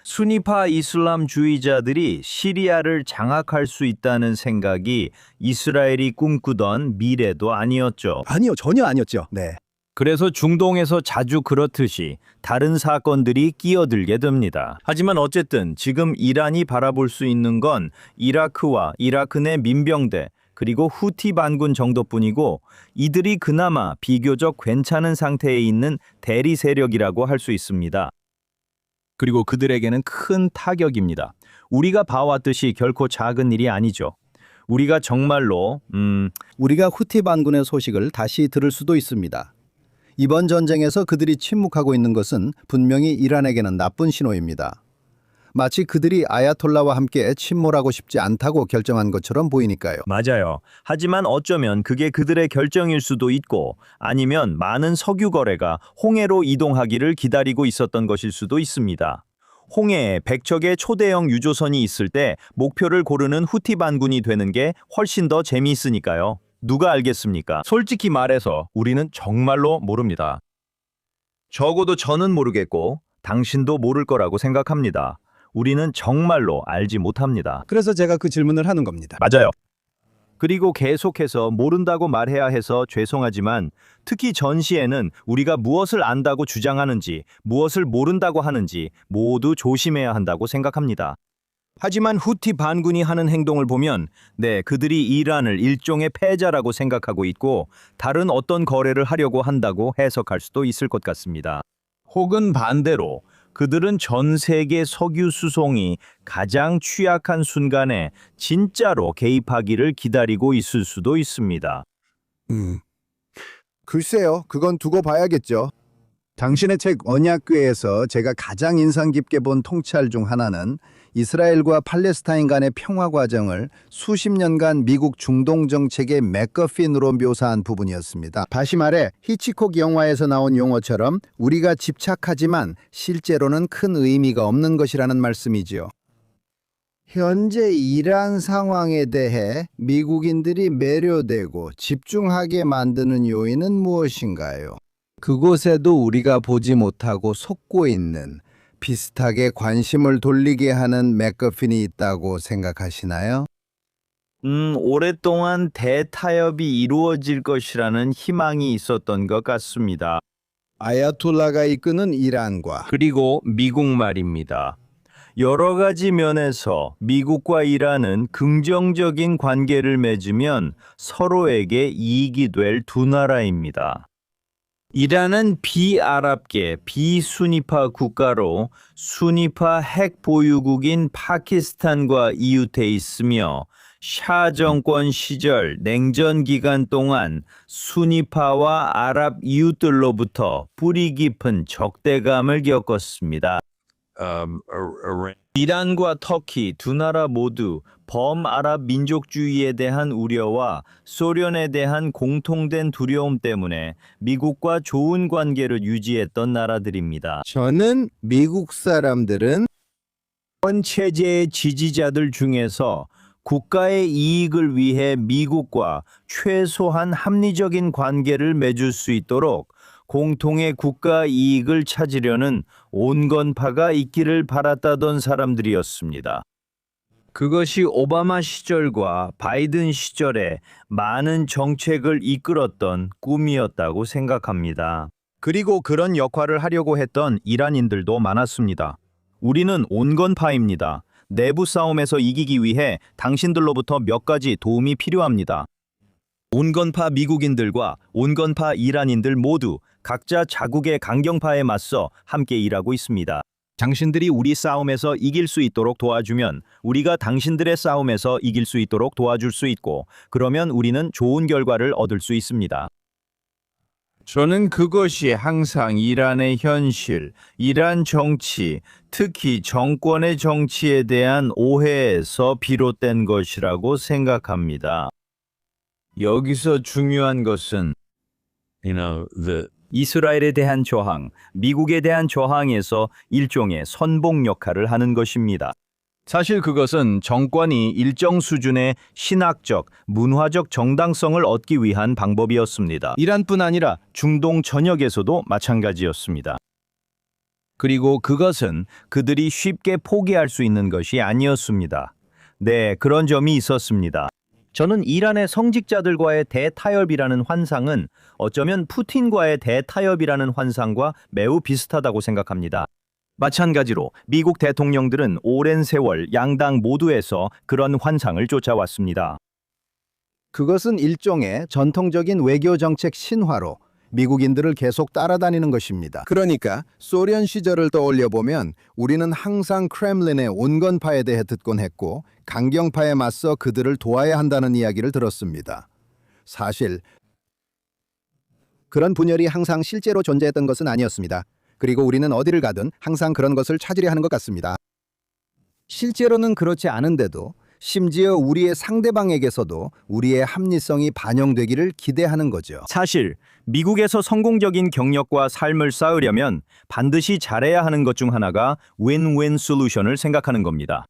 S3: 수니파 이슬람주의자들이 시리아를 장악할 수 있다는 생각이 이스라엘이 꿈꾸던 미래도 아니었죠.
S1: 아니요, 전혀 아니었죠. 네.
S3: 그래서 중동에서 자주 그렇듯이 다른 사건들이 끼어들게 됩니다. 하지만 어쨌든 지금 이란이 바라볼 수 있는 건 이라크와 이라크 내 민병대 그리고 후티 반군 정도뿐이고 이들이 그나마 비교적 괜찮은 상태에 있는 대리 세력이라고 할 수 있습니다. 그리고 그들에게는 큰 타격입니다. 우리가 봐왔듯이 결코 작은 일이 아니죠. 우리가 정말로
S1: 우리가 후티 반군의 소식을 다시 들을 수도 있습니다. 이번 전쟁에서 그들이 침묵하고 있는 것은 분명히 이란에게는 나쁜 신호입니다. 마치 그들이 아야톨라와 함께 침몰하고 싶지 않다고 결정한 것처럼 보이니까요.
S3: 맞아요. 하지만 어쩌면 그게 그들의 결정일 수도 있고 아니면 많은 석유 거래가 홍해로 이동하기를 기다리고 있었던 것일 수도 있습니다. 홍해에 100척의 초대형 유조선이 있을 때 목표를 고르는 후티 반군이 되는 게 훨씬 더 재미있으니까요. 누가 알겠습니까? 솔직히 말해서 우리는 정말로 모릅니다. 적어도 저는 모르겠고 당신도 모를 거라고 생각합니다. 우리는 정말로 알지 못합니다.
S1: 그래서 제가 그 질문을 하는 겁니다.
S3: 맞아요. 그리고 계속해서 모른다고 말해야 해서 죄송하지만 특히 전 시에는 우리가 무엇을 안다고 주장하는지 무엇을 모른다고 하는지 모두 조심해야 한다고 생각합니다. 하지만 후티 반군이 하는 행동을 보면 그들이 이란을 일종의 패자라고 생각하고 있고 다른 어떤 거래를 하려고 한다고 해석할 수도 있을 것 같습니다. 혹은 반대로 그들은 전 세계 석유 수송이 가장 취약한 순간에 진짜로 개입하기를 기다리고 있을 수도 있습니다.
S1: 글쎄요. 그건 두고 봐야겠죠. 당신의 책 언약궤에서 제가 가장 인상 깊게 본 통찰 중 하나는 이스라엘과 팔레스타인 간의 평화 과정을 수십 년간 미국 중동 정책의 맥거핀으로 묘사한 부분이었습니다. 다시 말해 히치콕 영화에서 나온 용어처럼 우리가 집착하지만 실제로는 큰 의미가 없는 것이라는 말씀이지요. 현재 이란 상황에 대해 미국인들이 매료되고 집중하게 만드는 요인은 무엇인가요? 그곳에도 우리가 보지 못하고 속고 있는 비슷하게 관심을 돌리게 하는 맥거핀이 있다고 생각하시나요?
S3: 오랫동안 대타협이 이루어질 것이라는 희망이 있었던 것 같습니다.
S1: 아야톨라가 이끄는 이란과
S3: 그리고 미국 말입니다. 여러 가지 면에서 미국과 이란은 긍정적인 관계를 맺으면 서로에게 이익이 될 두 나라입니다. 이란은 비아랍계, 비수니파 국가로 수니파 핵 보유국인 파키스탄과 이웃해 있으며 샤 정권 시절 냉전 기간 동안 수니파와 아랍 이웃들로부터 뿌리 깊은 적대감을 겪었습니다. 이란과 터키 두 나라 모두 범아랍 민족주의에 대한 우려와 소련에 대한 공통된 두려움 때문에 미국과 좋은 관계를 유지했던 나라들입니다.
S1: 저는 미국 사람들은
S3: 현 체제의 지지자들 중에서 국가의 이익을 위해 미국과 최소한 합리적인 관계를 맺을 수 있도록 공통의 국가 이익을 찾으려는 온건파가 있기를 바랐다던 사람들이었습니다. 그것이 오바마 시절과 바이든 시절에 많은 정책을 이끌었던 꿈이었다고 생각합니다. 그리고 그런 역할을 하려고 했던 이란인들도 많았습니다. 우리는 온건파입니다. 내부 싸움에서 이기기 위해 당신들로부터 몇 가지 도움이 필요합니다. 온건파 미국인들과 온건파 이란인들 모두 각자 자국의 강경파에 맞서 함께 일하고 있습니다. 당신들이 우리 싸움에서 이길 수 있도록 도와주면 우리가 당신들의 싸움에서 이길 수 있도록 도와줄 수 있고, 그러면 우리는 좋은 결과를 얻을 수 있습니다. 저는 그것이 항상 이란의 현실, 이란 정치, 특히 정권의 정치에 대한 오해에서 비롯된 것이라고 생각합니다. 여기서 중요한 것은 이스라엘에 대한 저항, 미국에 대한 저항에서 일종의 선봉 역할을 하는 것입니다. 사실 그것은 정권이 일정 수준의 신학적, 문화적 정당성을 얻기 위한 방법이었습니다. 이란뿐 아니라 중동 전역에서도 마찬가지였습니다. 그리고 그것은 그들이 쉽게 포기할 수 있는 것이 아니었습니다. 네, 그런 점이 있었습니다. 저는 이란의 성직자들과의 대타협이라는 환상은 어쩌면 푸틴과의 대타협이라는 환상과 매우 비슷하다고 생각합니다. 마찬가지로 미국 대통령들은 오랜 세월 양당 모두에서 그런 환상을 쫓아왔습니다.
S1: 그것은 일종의 전통적인 외교 정책 신화로 미국인들을 계속 따라다니는 것입니다. 그러니까 소련 시절을 떠올려 보면 우리는 항상 크렘린의 온건파에 대해 듣곤 했고 강경파에 맞서 그들을 도와야 한다는 이야기를 들었습니다. 사실 그런 분열이 항상 실제로 존재했던 것은 아니었습니다. 그리고 우리는 어디를 가든 항상 그런 것을 찾으려 하는 것 같습니다. 실제로는 그렇지 않은데도 심지어 우리의 상대방에게서도 우리의 합리성이 반영되기를 기대하는 거죠.
S3: 사실 미국에서 성공적인 경력과 삶을 쌓으려면 반드시 잘해야 하는 것 중 하나가 윈윈 솔루션을 생각하는 겁니다.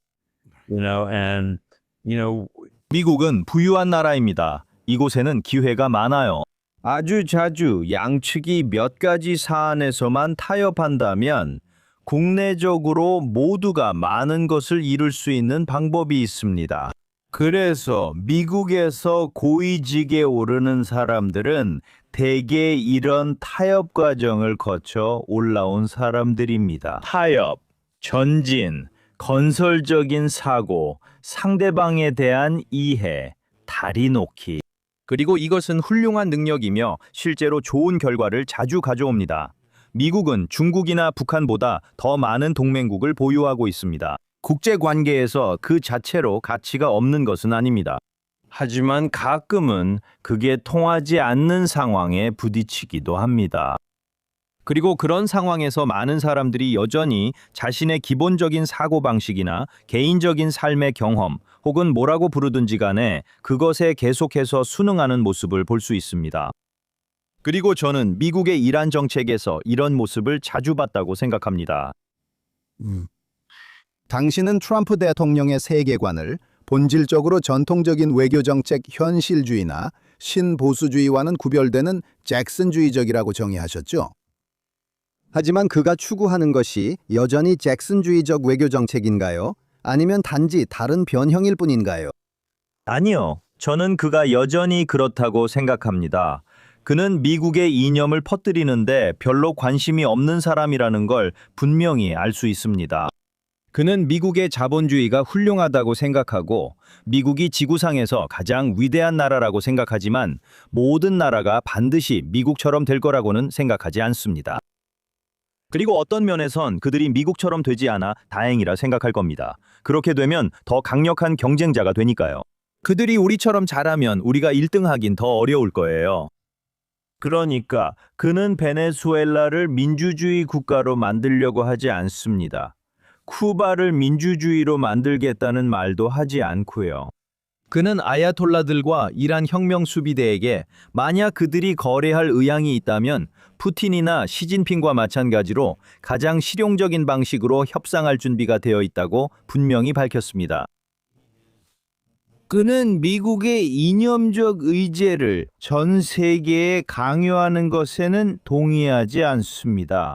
S3: 미국은 부유한 나라입니다. 이곳에는 기회가 많아요. 아주 자주 양측이 몇 가지 사안에서만 타협한다면 국내적으로 모두가 많은 것을 이룰 수 있는 방법이 있습니다. 그래서 미국에서 고위직에 오르는 사람들은 대개 이런 타협 과정을 거쳐 올라온 사람들입니다. 타협, 전진, 건설적인 사고, 상대방에 대한 이해, 다리 놓기. 그리고 이것은 훌륭한 능력이며 실제로 좋은 결과를 자주 가져옵니다. 미국은 중국이나 북한보다 더 많은 동맹국을 보유하고 있습니다. 국제 관계에서 그 자체로 가치가 없는 것은 아닙니다. 하지만 가끔은 그게 통하지 않는 상황에 부딪히기도 합니다. 그리고 그런 상황에서 많은 사람들이 여전히 자신의 기본적인 사고방식이나 개인적인 삶의 경험 혹은 뭐라고 부르든지 간에 그것에 계속해서 순응하는 모습을 볼 수 있습니다. 그리고 저는 미국의 이란 정책에서 이런 모습을 자주 봤다고 생각합니다.
S1: 당신은 트럼프 대통령의 세계관을 본질적으로 전통적인 외교정책 현실주의나 신보수주의와는 구별되는 잭슨주의적이라고 정의하셨죠. 하지만 그가 추구하는 것이 여전히 잭슨주의적 외교정책인가요? 아니면 단지 다른 변형일 뿐인가요?
S3: 아니요. 저는 그가 여전히 그렇다고 생각합니다. 그는 미국의 이념을 퍼뜨리는데 별로 관심이 없는 사람이라는 걸 분명히 알 수 있습니다. 그는 미국의 자본주의가 훌륭하다고 생각하고 미국이 지구상에서 가장 위대한 나라라고 생각하지만 모든 나라가 반드시 미국처럼 될 거라고는 생각하지 않습니다. 그리고 어떤 면에선 그들이 미국처럼 되지 않아 다행이라 생각할 겁니다. 그렇게 되면 더 강력한 경쟁자가 되니까요. 그들이 우리처럼 잘하면 우리가 1등 하긴 더 어려울 거예요. 그러니까 그는 베네수엘라를 민주주의 국가로 만들려고 하지 않습니다. 쿠바를 민주주의로 만들겠다는 말도 하지 않고요. 그는 아야톨라들과 이란 혁명 수비대에게 만약 그들이 거래할 의향이 있다면 푸틴이나 시진핑과 마찬가지로 가장 실용적인 방식으로 협상할 준비가 되어 있다고 분명히 밝혔습니다. 그는 미국의 이념적 의제를 전 세계에 강요하는 것에는 동의하지 않습니다.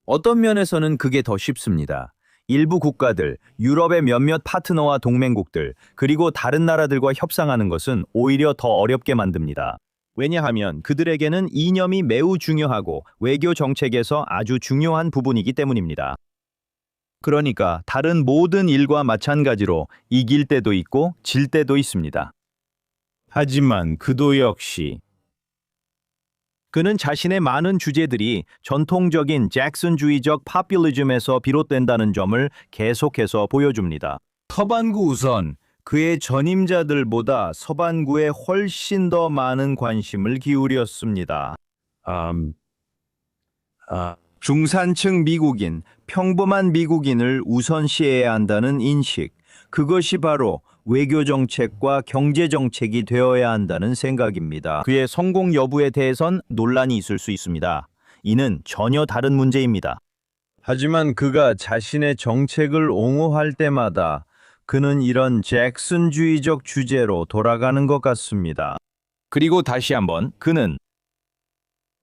S3: 어떤 면에서는 그게 더 쉽습니다. 일부 국가들, 유럽의 몇몇 파트너와 동맹국들, 그리고 다른 나라들과 협상하는 것은 오히려 더 어렵게 만듭니다. 왜냐하면 그들에게는 이념이 매우 중요하고 외교 정책에서 아주 중요한 부분이기 때문입니다. 그러니까 다른 모든 일과 마찬가지로 이길 때도 있고 질 때도 있습니다. 하지만 그도 역시 그는 자신의 많은 주제들이 전통적인 잭슨주의적 파퓰리즘에서 비롯된다는 점을 계속해서 보여줍니다. 서반구 우선 그의 전임자들보다 서반구에 훨씬 더 많은 관심을 기울였습니다. 중산층 미국인, 평범한 미국인을 우선시해야 한다는 인식, 그것이 바로 외교 정책과 경제 정책이 되어야 한다는 생각입니다. 그의 성공 여부에 대해선 논란이 있을 수 있습니다. 이는 전혀 다른 문제입니다. 하지만 그가 자신의 정책을 옹호할 때마다 그는 이런 잭슨주의적 주제로 돌아가는 것 같습니다. 그리고 다시 한번 그는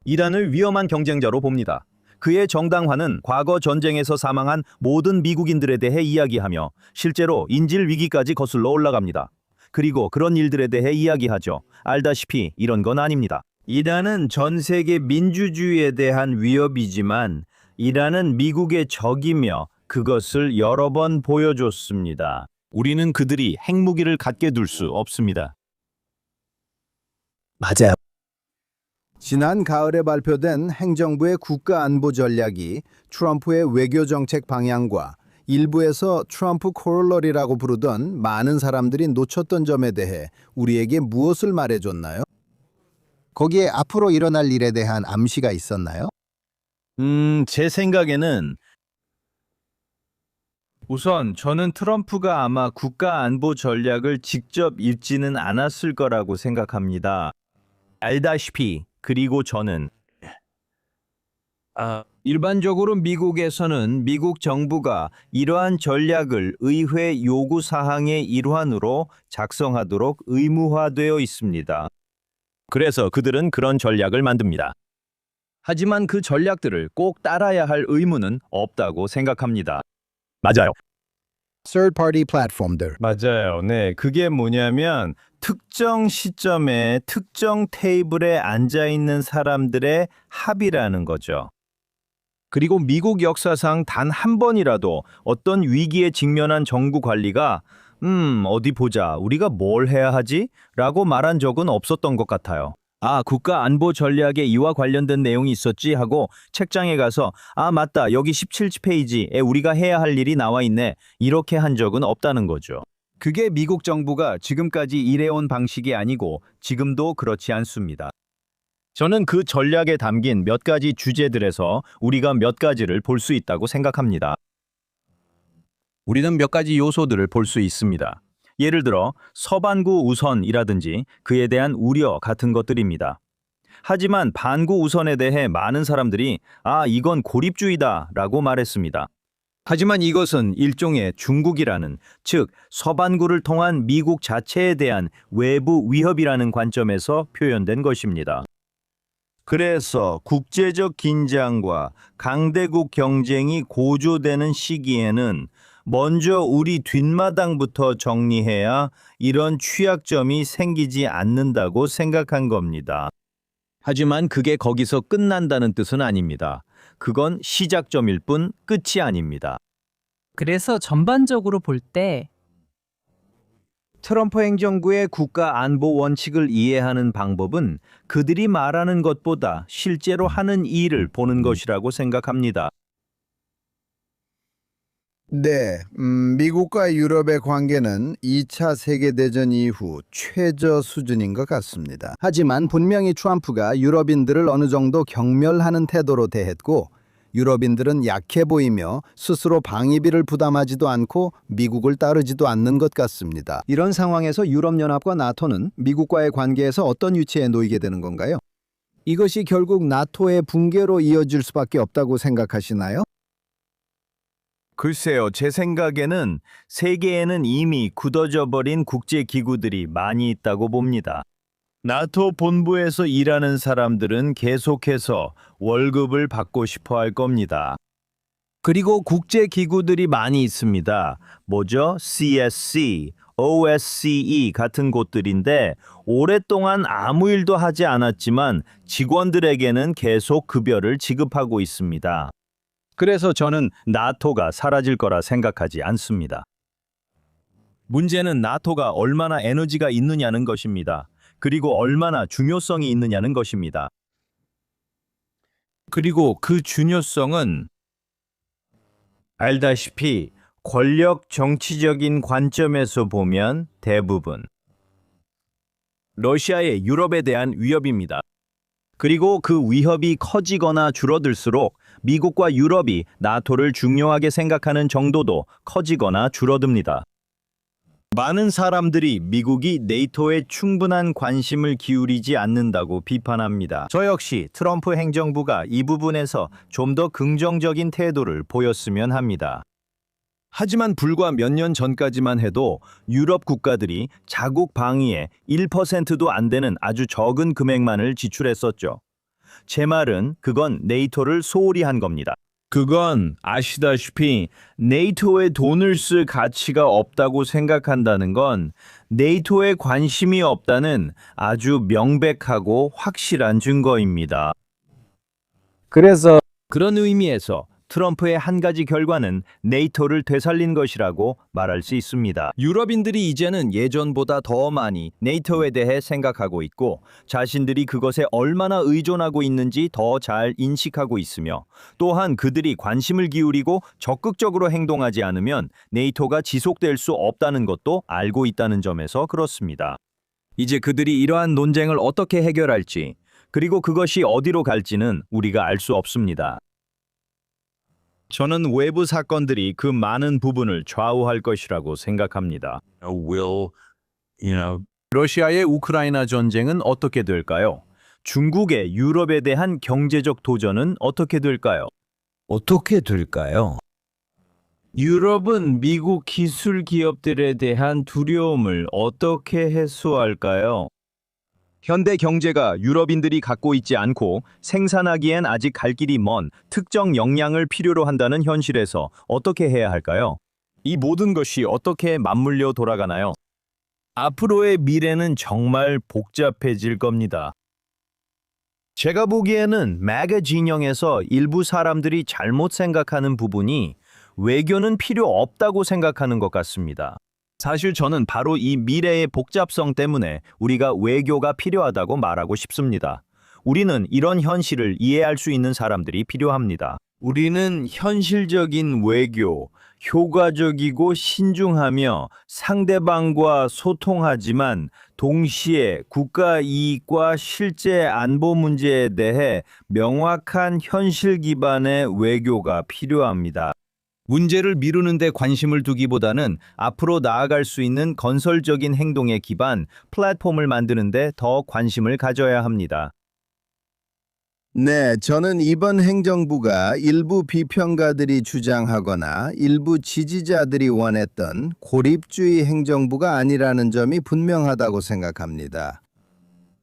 S3: 이란을 위험한 경쟁자로 봅니다. 그의 정당화는 과거 전쟁에서 사망한 모든 미국인들에 대해 이야기하며 실제로 인질 위기까지 거슬러 올라갑니다. 그리고 그런 일들에 대해 이야기하죠. 알다시피 이런 건 아닙니다. 이란은 전 세계 민주주의에 대한 위협이지만 이란은 미국의 적이며 그것을 여러 번 보여줬습니다. 우리는 그들이 핵무기를 갖게 둘 수 없습니다.
S1: 맞아요. 지난 가을에 발표된 행정부의 국가안보 전략이 트럼프의 외교 정책 방향과 일부에서 트럼프 코롤러리라고 부르던 많은 사람들이 놓쳤던 점에 대해 우리에게 무엇을 말해줬나요? 거기에 앞으로 일어날 일에 대한 암시가 있었나요?
S3: 제 생각에는 우선 저는 트럼프가 아마 국가안보 전략을 직접 읽지는 않았을 거라고 생각합니다. 알다시피 그리고 저는 일반적으로 미국에서는 미국 정부가 이러한 전략을 의회 요구 사항의 일환으로 작성하도록 의무화되어 있습니다. 그래서 그들은 그런 전략을 만듭니다. 하지만 그 전략들을 꼭 따라야 할 의무는 없다고 생각합니다. 맞아요.
S1: Third party 플랫폼들.
S3: 맞아요. 네, 그게 뭐냐면 특정 시점에 특정 테이블에 앉아 있는 사람들의 합의라는 거죠. 그리고 미국 역사상 단 한 번이라도 어떤 위기에 직면한 정부 관리가 어디 보자, 우리가 뭘 해야 하지? 라고 말한 적은 없었던 것 같아요. 국가 안보 전략에 이와 관련된 내용이 있었지 하고 책장에 가서 맞다, 여기 17페이지에 우리가 해야 할 일이 나와 있네. 이렇게 한 적은 없다는 거죠. 그게 미국 정부가 지금까지 일해온 방식이 아니고 지금도 그렇지 않습니다. 저는 그 전략에 담긴 몇 가지 주제들에서 우리가 몇 가지를 볼 수 있다고 생각합니다. 우리는 몇 가지 요소들을 볼 수 있습니다. 예를 들어 서반구 우선이라든지 그에 대한 우려 같은 것들입니다. 하지만 반구 우선에 대해 많은 사람들이 이건 고립주의다 라고 말했습니다. 하지만 이것은 일종의 중국이라는, 즉 서반구를 통한 미국 자체에 대한 외부 위협이라는 관점에서 표현된 것입니다. 그래서 국제적 긴장과 강대국 경쟁이 고조되는 시기에는 먼저 우리 뒷마당부터 정리해야 이런 취약점이 생기지 않는다고 생각한 겁니다. 하지만 그게 거기서 끝난다는 뜻은 아닙니다. 그건 시작점일 뿐 끝이 아닙니다.
S5: 그래서 전반적으로 볼 때
S3: 트럼프 행정부의 국가 안보 원칙을 이해하는 방법은 그들이 말하는 것보다 실제로 하는 일을 보는 것이라고 생각합니다.
S1: 네, 미국과 유럽의 관계는 2차 세계대전 이후 최저 수준인 것 같습니다. 하지만 분명히 트럼프가 유럽인들을 어느 정도 경멸하는 태도로 대했고 유럽인들은 약해 보이며 스스로 방위비를 부담하지도 않고 미국을 따르지도 않는 것 같습니다. 이런 상황에서 유럽연합과 나토는 미국과의 관계에서 어떤 위치에 놓이게 되는 건가요? 이것이 결국 나토의 붕괴로 이어질 수밖에 없다고 생각하시나요?
S3: 글쎄요, 제 생각에는 세계에는 이미 굳어져 버린 국제기구들이 많이 있다고 봅니다. 나토 본부에서 일하는 사람들은 계속해서 월급을 받고 싶어 할 겁니다. 그리고 국제기구들이 많이 있습니다. 뭐죠? CSC, OSCE 같은 곳들인데 오랫동안 아무 일도 하지 않았지만 직원들에게는 계속 급여를 지급하고 있습니다. 그래서 저는 나토가 사라질 거라 생각하지 않습니다. 문제는 나토가 얼마나 에너지가 있느냐는 것입니다. 그리고 얼마나 중요성이 있느냐는 것입니다. 그리고 그 중요성은 알다시피 권력 정치적인 관점에서 보면 대부분 러시아의 유럽에 대한 위협입니다. 그리고 그 위협이 커지거나 줄어들수록 미국과 유럽이 나토를 중요하게 생각하는 정도도 커지거나 줄어듭니다. 많은 사람들이 미국이 네이토에 충분한 관심을 기울이지 않는다고 비판합니다. 저 역시 트럼프 행정부가 이 부분에서 좀 더 긍정적인 태도를 보였으면 합니다. 하지만 불과 몇 년 전까지만 해도 유럽 국가들이 자국 방위에 1%도 안 되는 아주 적은 금액만을 지출했었죠. 제 말은 그건 네이토를 소홀히 한 겁니다. 그건 아시다시피 네이토에 돈을 쓸 가치가 없다고 생각한다는 건 네이토에 관심이 없다는 아주 명백하고 확실한 증거입니다. 그래서 그런 의미에서 트럼프의 한 가지 결과는 네이토를 되살린 것이라고 말할 수 있습니다. 유럽인들이 이제는 예전보다 더 많이 네이토에 대해 생각하고 있고 자신들이 그것에 얼마나 의존하고 있는지 더 잘 인식하고 있으며 또한 그들이 관심을 기울이고 적극적으로 행동하지 않으면 네이토가 지속될 수 없다는 것도 알고 있다는 점에서 그렇습니다. 이제 그들이 이러한 논쟁을 어떻게 해결할지 그리고 그것이 어디로 갈지는 우리가 알 수 없습니다. 저는 외부 사건들이 그 많은 부분을 좌우할 것이라고 생각합니다. 러시아의 우크라이나 전쟁은 어떻게 될까요? 중국의 유럽에 대한 경제적 도전은 어떻게 될까요? 유럽은 미국 기술 기업들에 대한 두려움을 어떻게 해소할까요? 현대 경제가 유럽인들이 갖고 있지 않고 생산하기엔 아직 갈 길이 먼 특정 역량을 필요로 한다는 현실에서 어떻게 해야 할까요? 이 모든 것이 어떻게 맞물려 돌아가나요? 앞으로의 미래는 정말 복잡해질 겁니다. 제가 보기에는 매가 진영에서 일부 사람들이 잘못 생각하는 부분이 외교는 필요 없다고 생각하는 것 같습니다. 사실 저는 바로 이 미래의 복잡성 때문에 우리가 외교가 필요하다고 말하고 싶습니다. 우리는 이런 현실을 이해할 수 있는 사람들이 필요합니다. 우리는 현실적인 외교, 효과적이고 신중하며 상대방과 소통하지만 동시에 국가 이익과 실제 안보 문제에 대해 명확한 현실 기반의 외교가 필요합니다. 문제를 미루는 데 관심을 두기보다는 앞으로 나아갈 수 있는 건설적인 행동에 기반 플랫폼을 만드는 데 더 관심을 가져야 합니다.
S1: 네, 저는 이번 행정부가 일부 비평가들이 주장하거나 일부 지지자들이 원했던 고립주의 행정부가 아니라는 점이 분명하다고 생각합니다.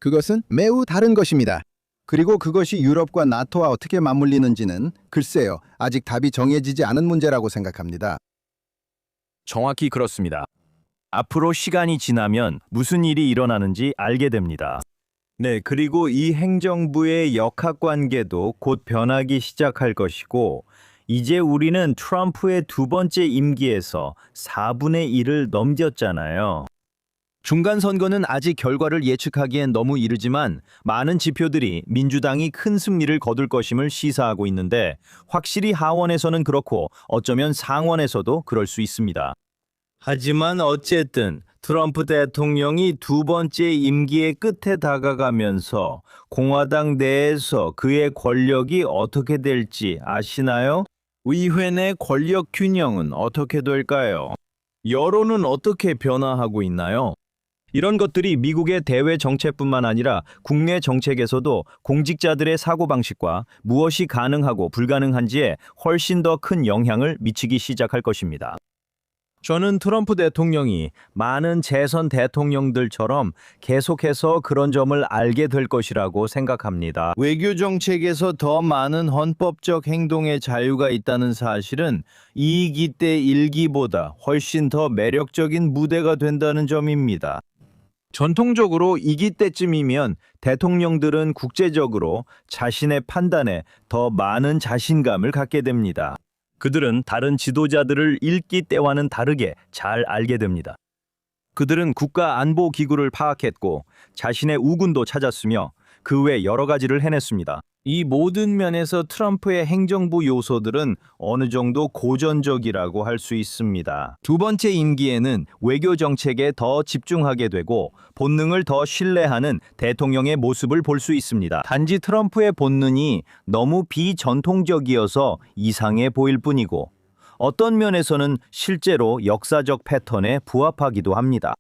S1: 그것은 매우 다른 것입니다. 그리고 그것이 유럽과 나토와 어떻게 맞물리는지는 글쎄요, 아직 답이 정해지지 않은 문제라고 생각합니다.
S3: 정확히 그렇습니다. 앞으로 시간이 지나면 무슨 일이 일어나는지 알게 됩니다. 네, 그리고 이 행정부의 역학관계도 곧 변하기 시작할 것이고 이제 우리는 트럼프의 두 번째 임기에서 4분의 1을 넘겼잖아요. 중간 선거는 아직 결과를 예측하기엔 너무 이르지만 많은 지표들이 민주당이 큰 승리를 거둘 것임을 시사하고 있는데 확실히 하원에서는 그렇고 어쩌면 상원에서도 그럴 수 있습니다. 하지만 어쨌든 트럼프 대통령이 두 번째 임기의 끝에 다가가면서 공화당 내에서 그의 권력이 어떻게 될지 아시나요? 의회 내 권력 균형은 어떻게 될까요? 여론은 어떻게 변화하고 있나요? 이런 것들이 미국의 대외 정책뿐만 아니라 국내 정책에서도 공직자들의 사고방식과 무엇이 가능하고 불가능한지에 훨씬 더 큰 영향을 미치기 시작할 것입니다. 저는 트럼프 대통령이 많은 재선 대통령들처럼 계속해서 그런 점을 알게 될 것이라고 생각합니다. 외교 정책에서 더 많은 헌법적 행동의 자유가 있다는 사실은 2기 때 1기보다 훨씬 더 매력적인 무대가 된다는 점입니다. 전통적으로 2기 때쯤이면 대통령들은 국제적으로 자신의 판단에 더 많은 자신감을 갖게 됩니다. 그들은 다른 지도자들을 1기 때와는 다르게 잘 알게 됩니다. 그들은 국가안보기구를 파악했고 자신의 우군도 찾았으며 그 외 여러 가지를 해냈습니다. 이 모든 면에서 트럼프의 행정부 요소들은 어느 정도 고전적이라고 할 수 있습니다. 두 번째 임기에는 외교 정책에 더 집중하게 되고 본능을 더 신뢰하는 대통령의 모습을 볼 수 있습니다. 단지 트럼프의 본능이 너무 비전통적이어서 이상해 보일 뿐이고 어떤 면에서는 실제로 역사적 패턴에 부합하기도 합니다.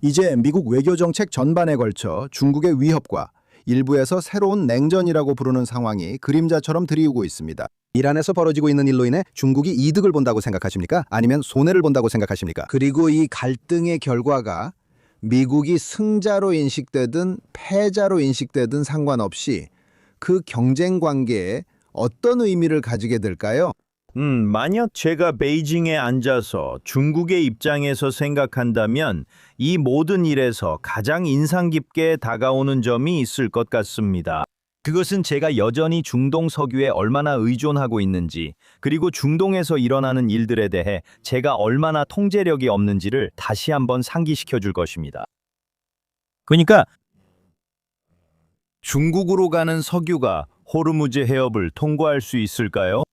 S1: 이제 미국 외교 정책 전반에 걸쳐 중국의 위협과 일부에서 새로운 냉전이라고 부르는 상황이 그림자처럼 드리우고 있습니다. 이란에서 벌어지고 있는 일로 인해 중국이 이득을 본다고 생각하십니까? 아니면 손해를 본다고 생각하십니까? 그리고 이 갈등의 결과가 미국이 승자로 인식되든 패자로 인식되든 상관없이 그 경쟁 관계에 어떤 의미를 가지게 될까요?
S3: 만약 제가 베이징에 앉아서 중국의 입장에서 생각한다면 이 모든 일에서 가장 인상 깊게 다가오는 점이 있을 것 같습니다. 그것은 제가 여전히 중동 석유에 얼마나 의존하고 있는지, 그리고 중동에서 일어나는 일들에 대해 제가 얼마나 통제력이 없는지를 다시 한번 상기시켜 줄 것입니다. 그러니까 중국으로 가는 석유가 호르무즈 해협을 통과할 수 있을까요?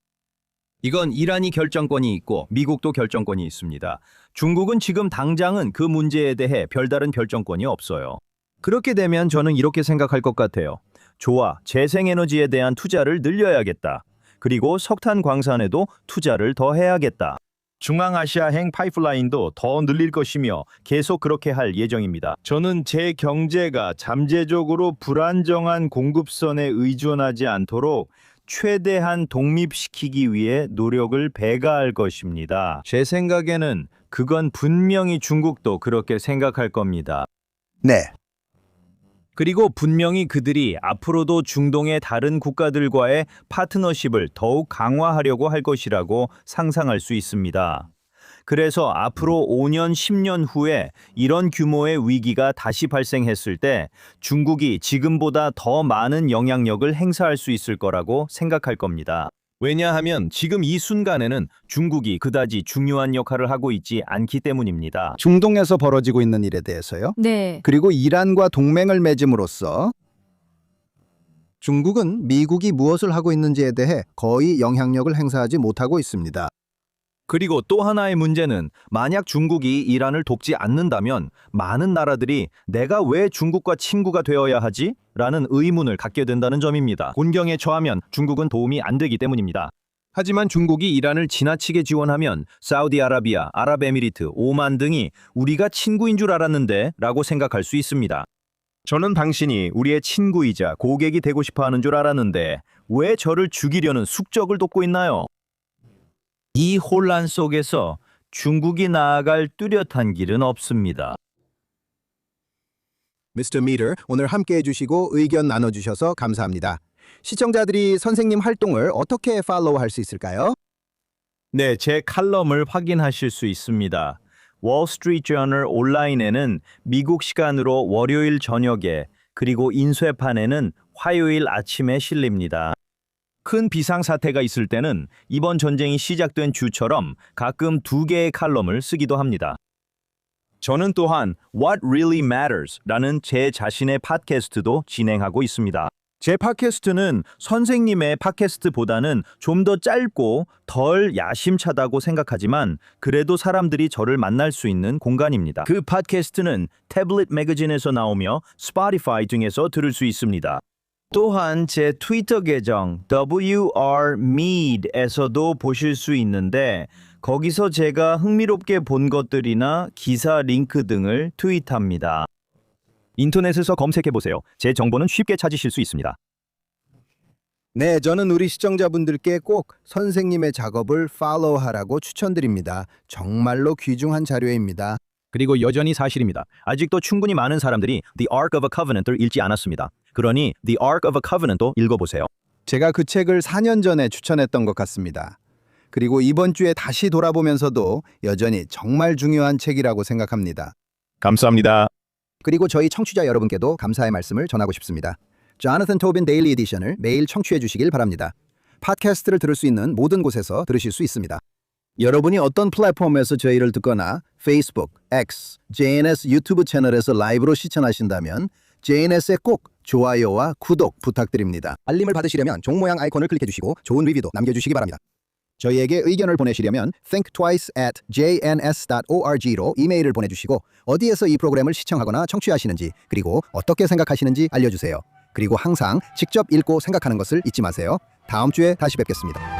S3: 이건 이란이 결정권이 있고 미국도 결정권이 있습니다. 중국은 지금 당장은 그 문제에 대해 별다른 결정권이 없어요. 그렇게 되면 저는 이렇게 생각할 것 같아요. 좋아, 재생에너지에 대한 투자를 늘려야겠다. 그리고 석탄 광산에도 투자를 더 해야겠다. 중앙아시아행 파이프라인도 더 늘릴 것이며 계속 그렇게 할 예정입니다. 저는 제 경제가 잠재적으로 불안정한 공급선에 의존하지 않도록 최대한 독립시키기 위해 노력을 배가할 것입니다. 제 생각에는 그건 분명히 중국도 그렇게 생각할 겁니다.
S1: 네.
S3: 그리고 분명히 그들이 앞으로도 중동의 다른 국가들과의 파트너십을 더욱 강화하려고 할 것이라고 상상할 수 있습니다. 그래서 앞으로 5년, 10년 후에 이런 규모의 위기가 다시 발생했을 때 중국이 지금보다 더 많은 영향력을 행사할 수 있을 거라고 생각할 겁니다. 왜냐하면 지금 이 순간에는 중국이 그다지 중요한 역할을 하고 있지 않기 때문입니다.
S1: 중동에서 벌어지고 있는 일에 대해서요?
S4: 네.
S1: 그리고 이란과 동맹을 맺음으로써 중국은 미국이 무엇을 하고 있는지에 대해 거의 영향력을 행사하지 못하고 있습니다.
S3: 그리고 또 하나의 문제는 만약 중국이 이란을 돕지 않는다면 많은 나라들이 내가 왜 중국과 친구가 되어야 하지? 라는 의문을 갖게 된다는 점입니다. 곤경에 처하면 중국은 도움이 안 되기 때문입니다. 하지만 중국이 이란을 지나치게 지원하면 사우디아라비아, 아랍에미리트, 오만 등이 우리가 친구인 줄 알았는데 라고 생각할 수 있습니다. 저는 당신이 우리의 친구이자 고객이 되고 싶어 하는 줄 알았는데 왜 저를 죽이려는 숙적을 돕고 있나요? 이 혼란 속에서 중국이 나아갈 뚜렷한 길은 없습니다.
S1: Mr. Meter, 오늘 함께 해주시고 의견 나눠주셔서 감사합니다. 시청자들이 선생님 활동을 어떻게 팔로우할 수 있을까요?
S3: 네, 제 칼럼을 확인하실 수 있습니다. 월스트리트저널 온라인에는 미국 시간으로 월요일 저녁에 그리고 인쇄판에는 화요일 아침에 실립니다. 큰 비상사태가 있을 때는 이번 전쟁이 시작된 주처럼 가끔 2개의 칼럼을 쓰기도 합니다. 저는 또한 What Really Matters라는 제 자신의 팟캐스트도 진행하고 있습니다. 제 팟캐스트는 선생님의 팟캐스트보다는 좀 더 짧고 덜 야심차다고 생각하지만 그래도 사람들이 저를 만날 수 있는 공간입니다. 그 팟캐스트는 태블릿 매거진에서 나오며 스포티파이 등에서 들을 수 있습니다. 또한 제 트위터 계정 WRMead에서도 보실 수 있는데 거기서 제가 흥미롭게 본 것들이나 기사 링크 등을 트윗합니다. 인터넷에서 검색해보세요. 제 정보는 쉽게 찾으실 수 있습니다.
S1: 네, 저는 우리 시청자분들께 꼭 선생님의 작업을 팔로우하라고 추천드립니다. 정말로 귀중한 자료입니다.
S3: 그리고 여전히 사실입니다. 아직도 충분히 많은 사람들이 The Ark of a Covenant을 읽지 않았습니다. 그러니 The Ark of a Covenant도 읽어보세요.
S1: 제가 그 책을 4년 전에 추천했던 것 같습니다. 그리고 이번 주에 다시 돌아보면서도 여전히 정말 중요한 책이라고 생각합니다.
S3: 감사합니다.
S1: 그리고 저희 청취자 여러분께도 감사의 말씀을 전하고 싶습니다. 조나단 토빈 데일리 에디션을 매일 청취해 주시길 바랍니다. 팟캐스트를 들을 수 있는 모든 곳에서 들으실 수 있습니다. 여러분이 어떤 플랫폼에서 저희를 듣거나 페이스북, X, JNS 유튜브 채널에서 라이브로 시청하신다면 JNS에 꼭 좋아요와 구독 부탁드립니다. 알림을 받으시려면 종 모양 아이콘을 클릭해 주시고 좋은 리뷰도 남겨주시기 바랍니다. 저희에게 의견을 보내시려면 thinktwice@jns.org로 이메일을 보내주시고 어디에서 이 프로그램을 시청하거나 청취하시는지 그리고 어떻게 생각하시는지 알려주세요. 그리고 항상 직접 읽고 생각하는 것을 잊지 마세요. 다음 주에 다시 뵙겠습니다.